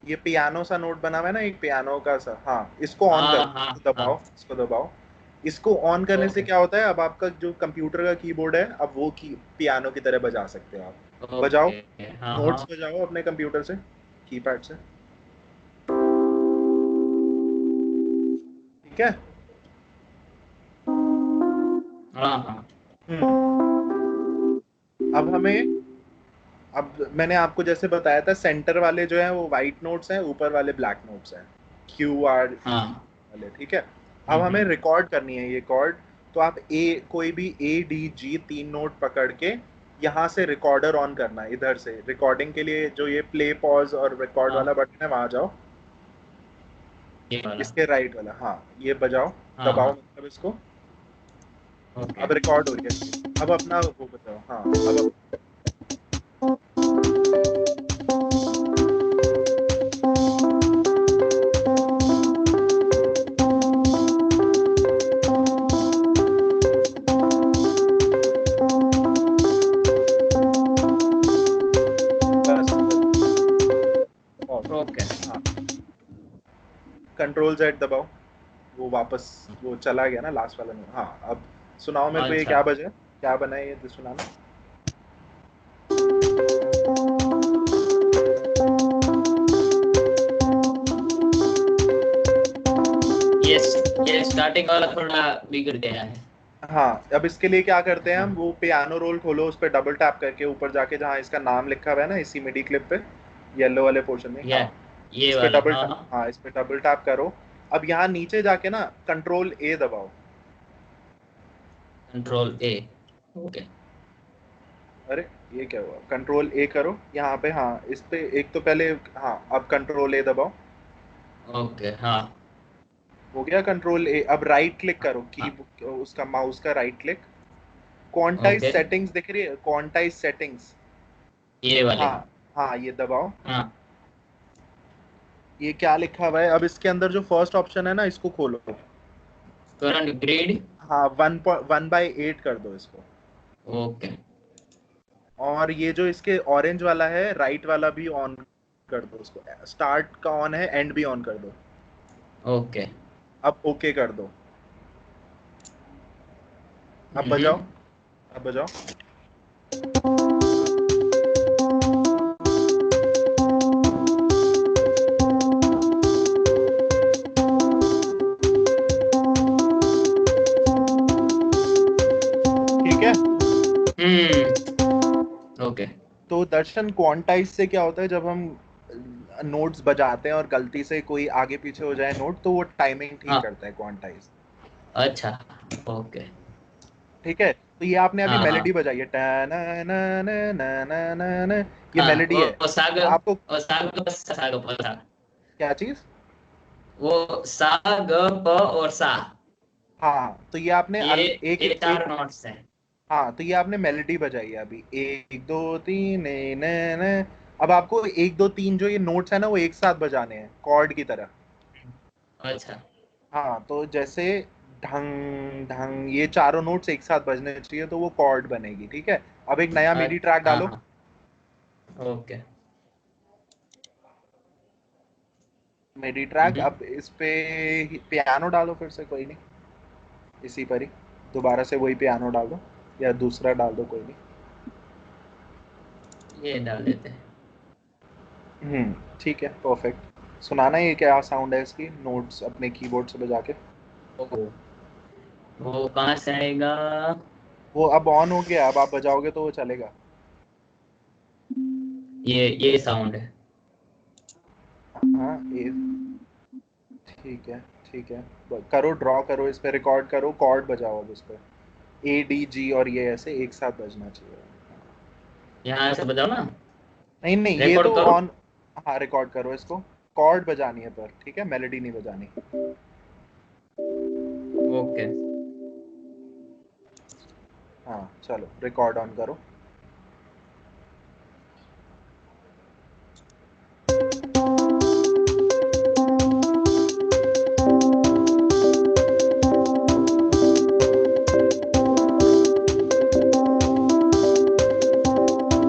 [SPEAKER 1] ये पियानो सा नोट बना हुआ है ना, एक पियानो का सा, हाँ, इसको ऑन
[SPEAKER 2] हाँ
[SPEAKER 1] करो,
[SPEAKER 2] हाँ
[SPEAKER 1] इसको
[SPEAKER 2] हाँ।
[SPEAKER 1] दबाओ, इसको दबाओ। इसको ऑन करने से
[SPEAKER 2] ओके।
[SPEAKER 1] क्या होता है, अब आपका जो कंप्यूटर का कीबोर्ड है, अब वो की पियानो की तरह बजा सकते हो आप। बजाओ,
[SPEAKER 2] ओके। हाँ
[SPEAKER 1] नोट्स
[SPEAKER 2] हाँ।
[SPEAKER 1] बजाओ अपने कंप्यूटर से, कीपैड से। ठीक है।
[SPEAKER 2] हाँ हाँ।
[SPEAKER 1] अब हमें, अब मैंने आपको जैसे बताया था, सेंटर वाले जो है वो वाइट नोट्स हैं, ऊपर वाले ब्लैक नोट्स हैं, क्यू आर ई
[SPEAKER 2] हाँ।
[SPEAKER 1] वाले। ठीक है। अब हमें
[SPEAKER 2] हम्म।
[SPEAKER 1] रिकॉर्ड करनी है ये कॉर्ड। तो आप कोई भी ए डी जी तीन नोट पकड़ के यहाँ से रिकॉर्डर ऑन करना है, इधर से रिकॉर्डिंग के लिए जो ये प्ले पॉज और रिकॉर्ड वाला
[SPEAKER 2] हाँ,
[SPEAKER 1] बटन है वहां जाओ,
[SPEAKER 2] ये वाला।
[SPEAKER 1] इसके राइट वाला, हाँ, ये बजाओ,
[SPEAKER 2] हाँ
[SPEAKER 1] दबाओ
[SPEAKER 2] हाँ।
[SPEAKER 1] मतलब इसको।
[SPEAKER 2] ओके।
[SPEAKER 1] अब रिकॉर्ड हो रही है, अब अपना वो बजाओ, हाँ, अब बस पॉज।
[SPEAKER 2] ओके।
[SPEAKER 1] हाँ, कंट्रोल जेड दबाओ, वो वापस, वो चला गया ना लास्ट वाला में। हाँ, अब सुनाओ मेरे को ये
[SPEAKER 2] अच्छा।
[SPEAKER 1] क्या बजा, क्या बना है ये, सुनाना।
[SPEAKER 2] ये ये स्टार्टिंग वाला थोड़ा बिगड़ गया है।
[SPEAKER 1] हाँ, अब इसके लिए क्या करते हैं हम,
[SPEAKER 2] हाँ।
[SPEAKER 1] वो पियानो रोल खोलो, उस पर डबल टैप करके ऊपर जाके जहाँ इसका नाम लिखा हुआ है ना, इसी मिडी क्लिप पे, येलो वाले पोर्शन में,
[SPEAKER 2] ये
[SPEAKER 1] हाँ,
[SPEAKER 2] ये
[SPEAKER 1] इस पे
[SPEAKER 2] वाला,
[SPEAKER 1] डबल
[SPEAKER 2] हाँ
[SPEAKER 1] टैप,
[SPEAKER 2] हाँ।
[SPEAKER 1] हाँ, इस पे डबल टैप करो। अब यहाँ नीचे जाके ना कंट्रोल ए दबाओ।
[SPEAKER 2] कंट्रोल ए। ओके।
[SPEAKER 1] अरे, ये क्या हुआ, कंट्रोल ए करो यहाँ पे, हाँ, इस पे एक तो पहले, हाँ, अब कंट्रोल ए दबाओ।
[SPEAKER 2] ओके। हाँ
[SPEAKER 1] हो गया कंट्रोल ए। अब राइट क्लिक करो, की
[SPEAKER 2] हाँ।
[SPEAKER 1] उसका माउस का right click, quantize
[SPEAKER 2] okay.
[SPEAKER 1] Settings दिख रही है, क्वांटाइज सेटिंग्स,
[SPEAKER 2] ये वाले।
[SPEAKER 1] हाँ, हाँ, ये दबाओ।
[SPEAKER 2] हाँ।
[SPEAKER 1] ये क्या लिखा हुआ है, अब इसके अंदर जो फर्स्ट ऑप्शन है ना, इसको खोलो।
[SPEAKER 2] Current grid.
[SPEAKER 1] हाँ, 1/8 कर दो इसको।
[SPEAKER 2] ओके।
[SPEAKER 1] और ये जो इसके ऑरेंज वाला है, राइट वाला भी ऑन कर दो उसको, स्टार्ट का ऑन है, एंड भी ऑन कर दो।
[SPEAKER 2] ओके।
[SPEAKER 1] अब ओके कर दो। अब बजाओ,
[SPEAKER 2] हम्म।
[SPEAKER 1] अब बजाओ। ठीक है।
[SPEAKER 2] ओके।
[SPEAKER 1] तो दर्शन, क्वांटाइज से क्या होता है, जब हम नोट्स बजाते हैं और गलती से कोई आगे पीछे हो जाए नोट, तो वो टाइमिंग ठीक
[SPEAKER 2] हाँ।
[SPEAKER 1] करता है क्वांटाइज।
[SPEAKER 2] अच्छा। ओके।
[SPEAKER 1] ठीक है। तो ये आपने अभी
[SPEAKER 2] हाँ
[SPEAKER 1] मेलोडी
[SPEAKER 2] हाँ
[SPEAKER 1] बजाई है, टा ना ना ना ना ना ना ना, ये
[SPEAKER 2] हाँ।
[SPEAKER 1] मेलोडी है।
[SPEAKER 2] वो साग।
[SPEAKER 1] तो आपको
[SPEAKER 2] वो साग साग सा।
[SPEAKER 1] क्या चीज,
[SPEAKER 2] वो सा ग प और सा।
[SPEAKER 1] हाँ, तो ये आपने
[SPEAKER 2] ये
[SPEAKER 1] एक
[SPEAKER 2] ये
[SPEAKER 1] एक,
[SPEAKER 2] चार नोट्स हैं।
[SPEAKER 1] हाँ, तो ये आपने मेलोडी बजाई है अभी, एक दो तीन ने ने ने। अब आपको एक दो तीन जो ये नोट्स है ना, वो एक साथ बजाने हैं कॉर्ड की तरह।
[SPEAKER 2] अच्छा।
[SPEAKER 1] हाँ, तो जैसे ढंग ढंग, ये चारों नोट्स एक साथ बजने चाहिए, तो वो कॉर्ड बनेगी। ठीक है। अब एक नया मिडी ट्रैक
[SPEAKER 2] हाँ
[SPEAKER 1] डालो।
[SPEAKER 2] हाँ। ओके।
[SPEAKER 1] मिडी ट्रैक। अब इस पे पियानो डालो फिर से, कोई नहीं, इसी पर ही दोबारा से वही पियानो डाल दो, या दूसरा डाल दो, कोई नहीं।
[SPEAKER 2] ये डाल देते हैं।
[SPEAKER 1] ठीक है, परफेक्ट। सुनाना, ये क्या साउंड है इसकी, नोट्स अपने कीबोर्ड से बजा के।
[SPEAKER 2] ओ, वो कहाँ से आएगा?
[SPEAKER 1] वो अब ऑन हो गया, अब आप बजाओगे तो वो चलेगा।
[SPEAKER 2] ये साउंड है।
[SPEAKER 1] हाँ ए, ठीक है, ठीक है। करो, ड्रॉ करो, इस पे रिकॉर्ड करो, कॉर्ड बजाओ अब उस पे। A D G और ये ऐसे एक साथ बजना चाहिए।
[SPEAKER 2] यहाँ से बजाओ ना।
[SPEAKER 1] नहीं नहीं, ये
[SPEAKER 2] रिकॉर्ड
[SPEAKER 1] तो
[SPEAKER 2] करो।
[SPEAKER 1] ऑन। हाँ, रिकॉर्ड करो इसको। कॉर्ड बजानी है पर, ठीक है, मेलोडी नहीं बजानी।
[SPEAKER 2] ओके।
[SPEAKER 1] हाँ चलो, रिकॉर्ड ऑन करो।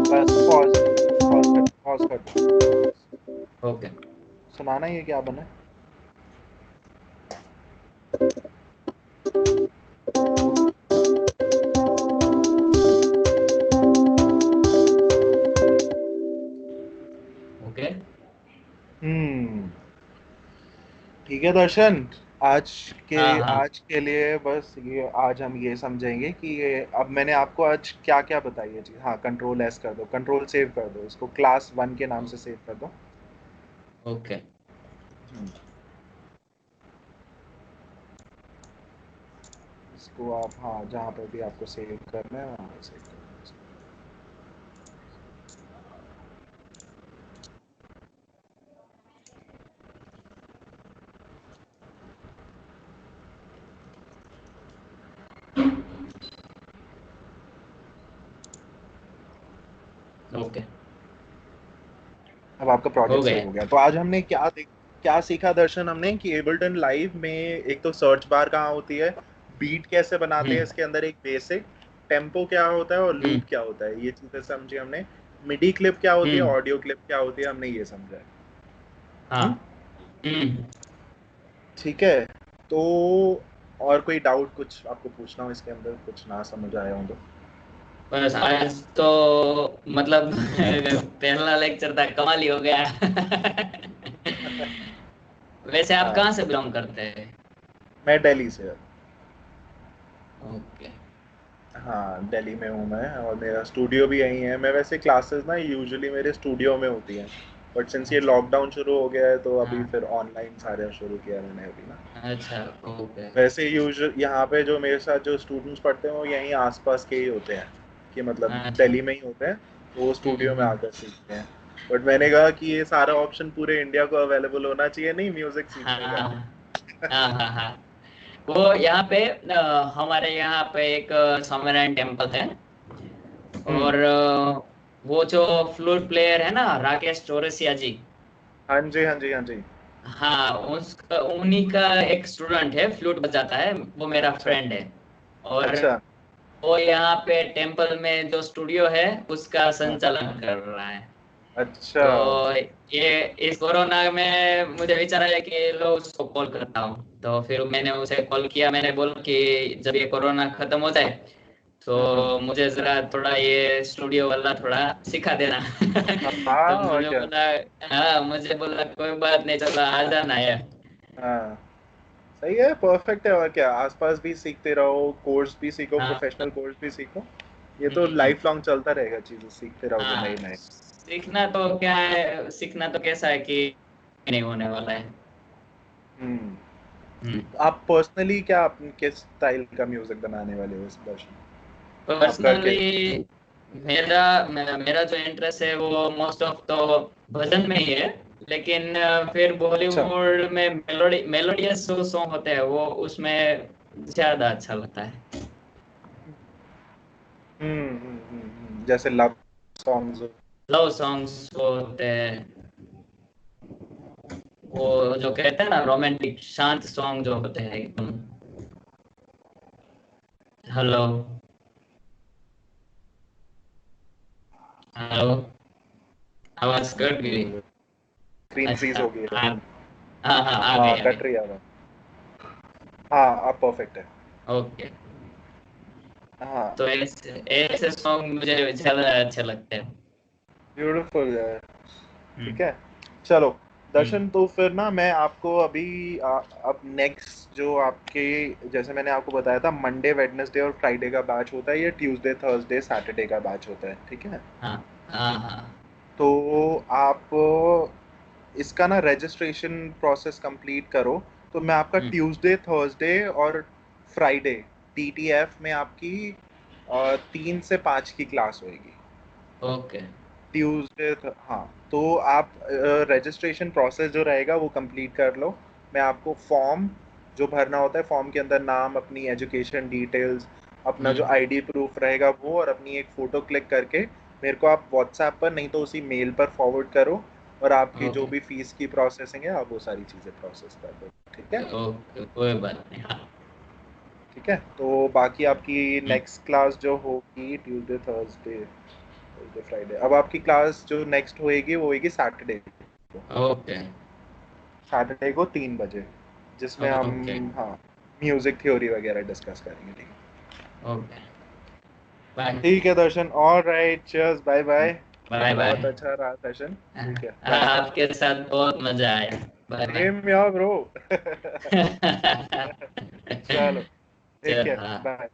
[SPEAKER 1] बस पॉज, पॉज कर, पॉज कर दो।
[SPEAKER 2] ओके।
[SPEAKER 1] सुनाना, ये क्या बना है?
[SPEAKER 2] ओके।
[SPEAKER 1] हम्म ठीक है दर्शन। आज के
[SPEAKER 2] हाँ हाँ।
[SPEAKER 1] आज के लिए बस ये, आज हम ये समझेंगे कि ये, अब मैंने आपको आज क्या क्या बताई है चीज। हाँ, कंट्रोल एस कर दो, कंट्रोल सेव कर दो, इसको क्लास 1 के नाम से सेव कर दो।
[SPEAKER 2] ओके।
[SPEAKER 1] हम्म, इसको आप, हाँ, जहाँ पर भी आपको सेव करना है वहाँ सेव कर दो।
[SPEAKER 2] ओके।
[SPEAKER 1] अब आपका
[SPEAKER 2] हो
[SPEAKER 1] प्रोजेक्ट
[SPEAKER 2] गया।
[SPEAKER 1] सेव हो गया। तो आज हमने क्या सीखा दर्शन, हमने कि एबल्टन लाइव में एक तो सर्च बार कहाँ होती है, बीट कैसे बनाते हैं
[SPEAKER 2] हम्म।
[SPEAKER 1] इसके अंदर, एक बेसिक टेम्पो क्या होता है और
[SPEAKER 2] हम्म।
[SPEAKER 1] लूप क्या होता है, ये चीजें समझी हमने। मिडी क्लिप क्या होती है,
[SPEAKER 2] हम्म।
[SPEAKER 1] ऑडियो क्लिप क्या होती है, हमने ये समझा है।
[SPEAKER 2] हाँ।
[SPEAKER 1] हम्म,
[SPEAKER 2] हम्म।
[SPEAKER 1] ठीक है। तो और कोई डाउट कुछ आपको पूछना हो इसके अंदर, कुछ ना समझ आया हो तो?
[SPEAKER 2] बस आज तो मतलब पहला लेक्चर था, कमाल ही हो गया। वैसे आप
[SPEAKER 1] हाँ,
[SPEAKER 2] कहाँ से बिलोंग करते हैं?
[SPEAKER 1] मैं दिल्ली से।
[SPEAKER 2] ओके।
[SPEAKER 1] हाँ, दिल्ली में हूँ मैं, और मेरा स्टूडियो भी यहीं है। मैं वैसे क्लासेस ना यूजुअली मेरे स्टूडियो में होती हैं, बट सिंस ये
[SPEAKER 2] अच्छा।
[SPEAKER 1] लॉकडाउन शुरू हो गया है तो अभी
[SPEAKER 2] हाँ।
[SPEAKER 1] फिर ऑनलाइन सारे शुरू किया मैंने अभी ना।
[SPEAKER 2] अच्छा। ओके।
[SPEAKER 1] वैसे यूजुअल यहाँ पे जो मेरे साथ जो स्टूडेंट्स पढ़ते हैं वो यहीं आसपास के ही होते हैं, कि मतलब
[SPEAKER 2] अच्छा।
[SPEAKER 1] दिल्ली में ही होते हैं, तो वो स्टूडियो में आकर सीखते हैं। बट मैंने कहा कि ये सारा ऑप्शन पूरे इंडिया को अवेलेबल होना चाहिए नहीं, म्यूजिक
[SPEAKER 2] हाँ
[SPEAKER 1] सीखने का।
[SPEAKER 2] हाँ हाँ हाँ हाँ। वो यहाँ पे हमारे यहाँ पे एक स्वामीनारायण टेम्पल है।
[SPEAKER 1] हम्म।
[SPEAKER 2] और वो जो फ्लूट प्लेयर है ना, राकेश चौरसिया जी।
[SPEAKER 1] हाँ जी, हाँ जी, हाँ जी।
[SPEAKER 2] हाँ, उसका उन्हीं का एक स्टूडेंट है, फ्लूट बजाता है, वो मेरा
[SPEAKER 1] अच्छा,
[SPEAKER 2] फ्रेंड है। और
[SPEAKER 1] अच्छा।
[SPEAKER 2] वो यहाँ पे टेम्पल में जो स्टूडियो है उसका
[SPEAKER 1] हाँ,
[SPEAKER 2] संचालन कर रहा है।
[SPEAKER 1] अच्छा।
[SPEAKER 2] तो ये इस कोरोना में मुझे विचार आया कि लो उसको कॉल करता हूँ, तो फिर मैंने उसे कॉल किया। मैंने बोला कि जब ये कोरोना खत्म हो जाए
[SPEAKER 1] हम्म।
[SPEAKER 2] तो मुझे जरा थोड़ा ये स्टूडियो वाला थोड़ा सिखा देना।
[SPEAKER 1] हाँ,
[SPEAKER 2] तो
[SPEAKER 1] और
[SPEAKER 2] मुझे
[SPEAKER 1] क्या।
[SPEAKER 2] बोला, हाँ मुझे बोला कोई बात नहीं, चलो आ जाना है।
[SPEAKER 1] हाँ, सही है, परफेक्ट है। और क्या, आसपास भी सीखते रहो, कोर्स भी सीखो,
[SPEAKER 2] हाँ।
[SPEAKER 1] प्रोफेशनल कोर्स भी सीखो। ये तो
[SPEAKER 2] हम्म।
[SPEAKER 1] लाइफ लॉन्ग चलता रहेगा, चीजें सीखते रहोगे नए
[SPEAKER 2] हाँ,
[SPEAKER 1] नए।
[SPEAKER 2] सीखना तो क्या है, सीखना तो कैसा है कि नहीं होने वाला है।
[SPEAKER 1] हम्म
[SPEAKER 2] हम्म।
[SPEAKER 1] आप पर्सनली क्या, अपने किस स्टाइल का म्यूजिक बनाने वाले हो इस वर्ष? आपका
[SPEAKER 2] पर्सनली
[SPEAKER 1] क्या?
[SPEAKER 2] मेरा जो इंटरेस्ट है वो मोस्ट ऑफ तो भजन में ही है। लेकिन फिर
[SPEAKER 1] अच्छा।
[SPEAKER 2] बॉलीवुड में मेलोडियस जो सॉन्ग होते हैं वो उसमें ज्यादा अच्छा लगता है।
[SPEAKER 1] जैसे लव सॉन्ग्स।
[SPEAKER 2] लव सॉन्ग्स होते हैं, वो जो कहते हैं ना रोमांटिक शांत सॉन्ग जो होते हैं एकदम। हेलो। हेलो। आवाज कट गई।
[SPEAKER 1] स्क्रीन फ्रीज
[SPEAKER 2] अच्छा।
[SPEAKER 1] हो गई है।
[SPEAKER 2] हाँ हाँ हाँ आ
[SPEAKER 1] हाँ
[SPEAKER 2] गई आ
[SPEAKER 1] कट रही है आवाज। हाँ अब परफेक्ट है।
[SPEAKER 2] ओके।
[SPEAKER 1] हाँ
[SPEAKER 2] तो ऐसे ऐसे सॉन्ग मुझे ज्यादा अच्छे लगते हैं।
[SPEAKER 1] ब्यूटीफुल है।
[SPEAKER 2] हम्म
[SPEAKER 1] ठीक है चलो
[SPEAKER 2] हम्म
[SPEAKER 1] दर्शन, तो फिर ना मैं आपको अभी अब नेक्स्ट जो आपके, जैसे मैंने आपको बताया था मंडे वेडनेसडे और फ्राइडे का बैच होता है, ये ट्यूसडे थर्सडे सैटरडे का बैच होता है, ठीक है।
[SPEAKER 2] हाँ हाँ हाँ
[SPEAKER 1] तो आप इसका ना रजिस्ट्रेशन प्रोसेस कंप्लीट करो, तो मैं आपका
[SPEAKER 2] हम्म
[SPEAKER 1] ट्यूसडे थर्सडे और फ्राइडे टीटीएफ में आपकी 3 से 5 की क्लास होगी।
[SPEAKER 2] ओके
[SPEAKER 1] ट्यूसडे हाँ। तो आप रजिस्ट्रेशन प्रोसेस जो रहेगा वो कंप्लीट कर लो। मैं आपको फॉर्म जो भरना होता है, फॉर्म के अंदर नाम, अपनी एजुकेशन डिटेल्स, अपना जो
[SPEAKER 2] हम्म
[SPEAKER 1] आईडी प्रूफ रहेगा वो, और अपनी एक फ़ोटो क्लिक करके मेरे को आप व्हाट्सएप पर नहीं तो उसी मेल पर फॉरवर्ड करो, और आपकी जो
[SPEAKER 2] ओके
[SPEAKER 1] भी फीस की प्रोसेसिंग है आप वो सारी चीज़ें प्रोसेस कर दो, ठीक है।
[SPEAKER 2] ओके कोई बात नहीं। हाँ
[SPEAKER 1] ठीक है तो बाकी आपकी
[SPEAKER 2] हम्म
[SPEAKER 1] नेक्स्ट क्लास जो होगी ट्यूसडे थर्सडे थर्सडे फ्राइडे, अब आपकी क्लास जो नेक्स्ट होएगी वो होएगी सैटरडे को।
[SPEAKER 2] ओके
[SPEAKER 1] सैटरडे को 3 बजे, जिसमें
[SPEAKER 2] ओके
[SPEAKER 1] हम हाँ म्यूजिक थ्योरी वगैरह डिस्कस करेंगे, ठीक है।
[SPEAKER 2] ओके बाय
[SPEAKER 1] ठीक है Darshan, all right, cheers, bye bye.
[SPEAKER 2] Bye
[SPEAKER 1] बहुत
[SPEAKER 2] बाय।
[SPEAKER 1] अच्छा रहा सेशन, ठीक है, बाय।
[SPEAKER 2] आपके साथ बहुत मजा आया। Bye bye.
[SPEAKER 1] सेम यार ब्रो। चलो ठीक
[SPEAKER 2] चल
[SPEAKER 1] है,
[SPEAKER 2] हाँ
[SPEAKER 1] बाय।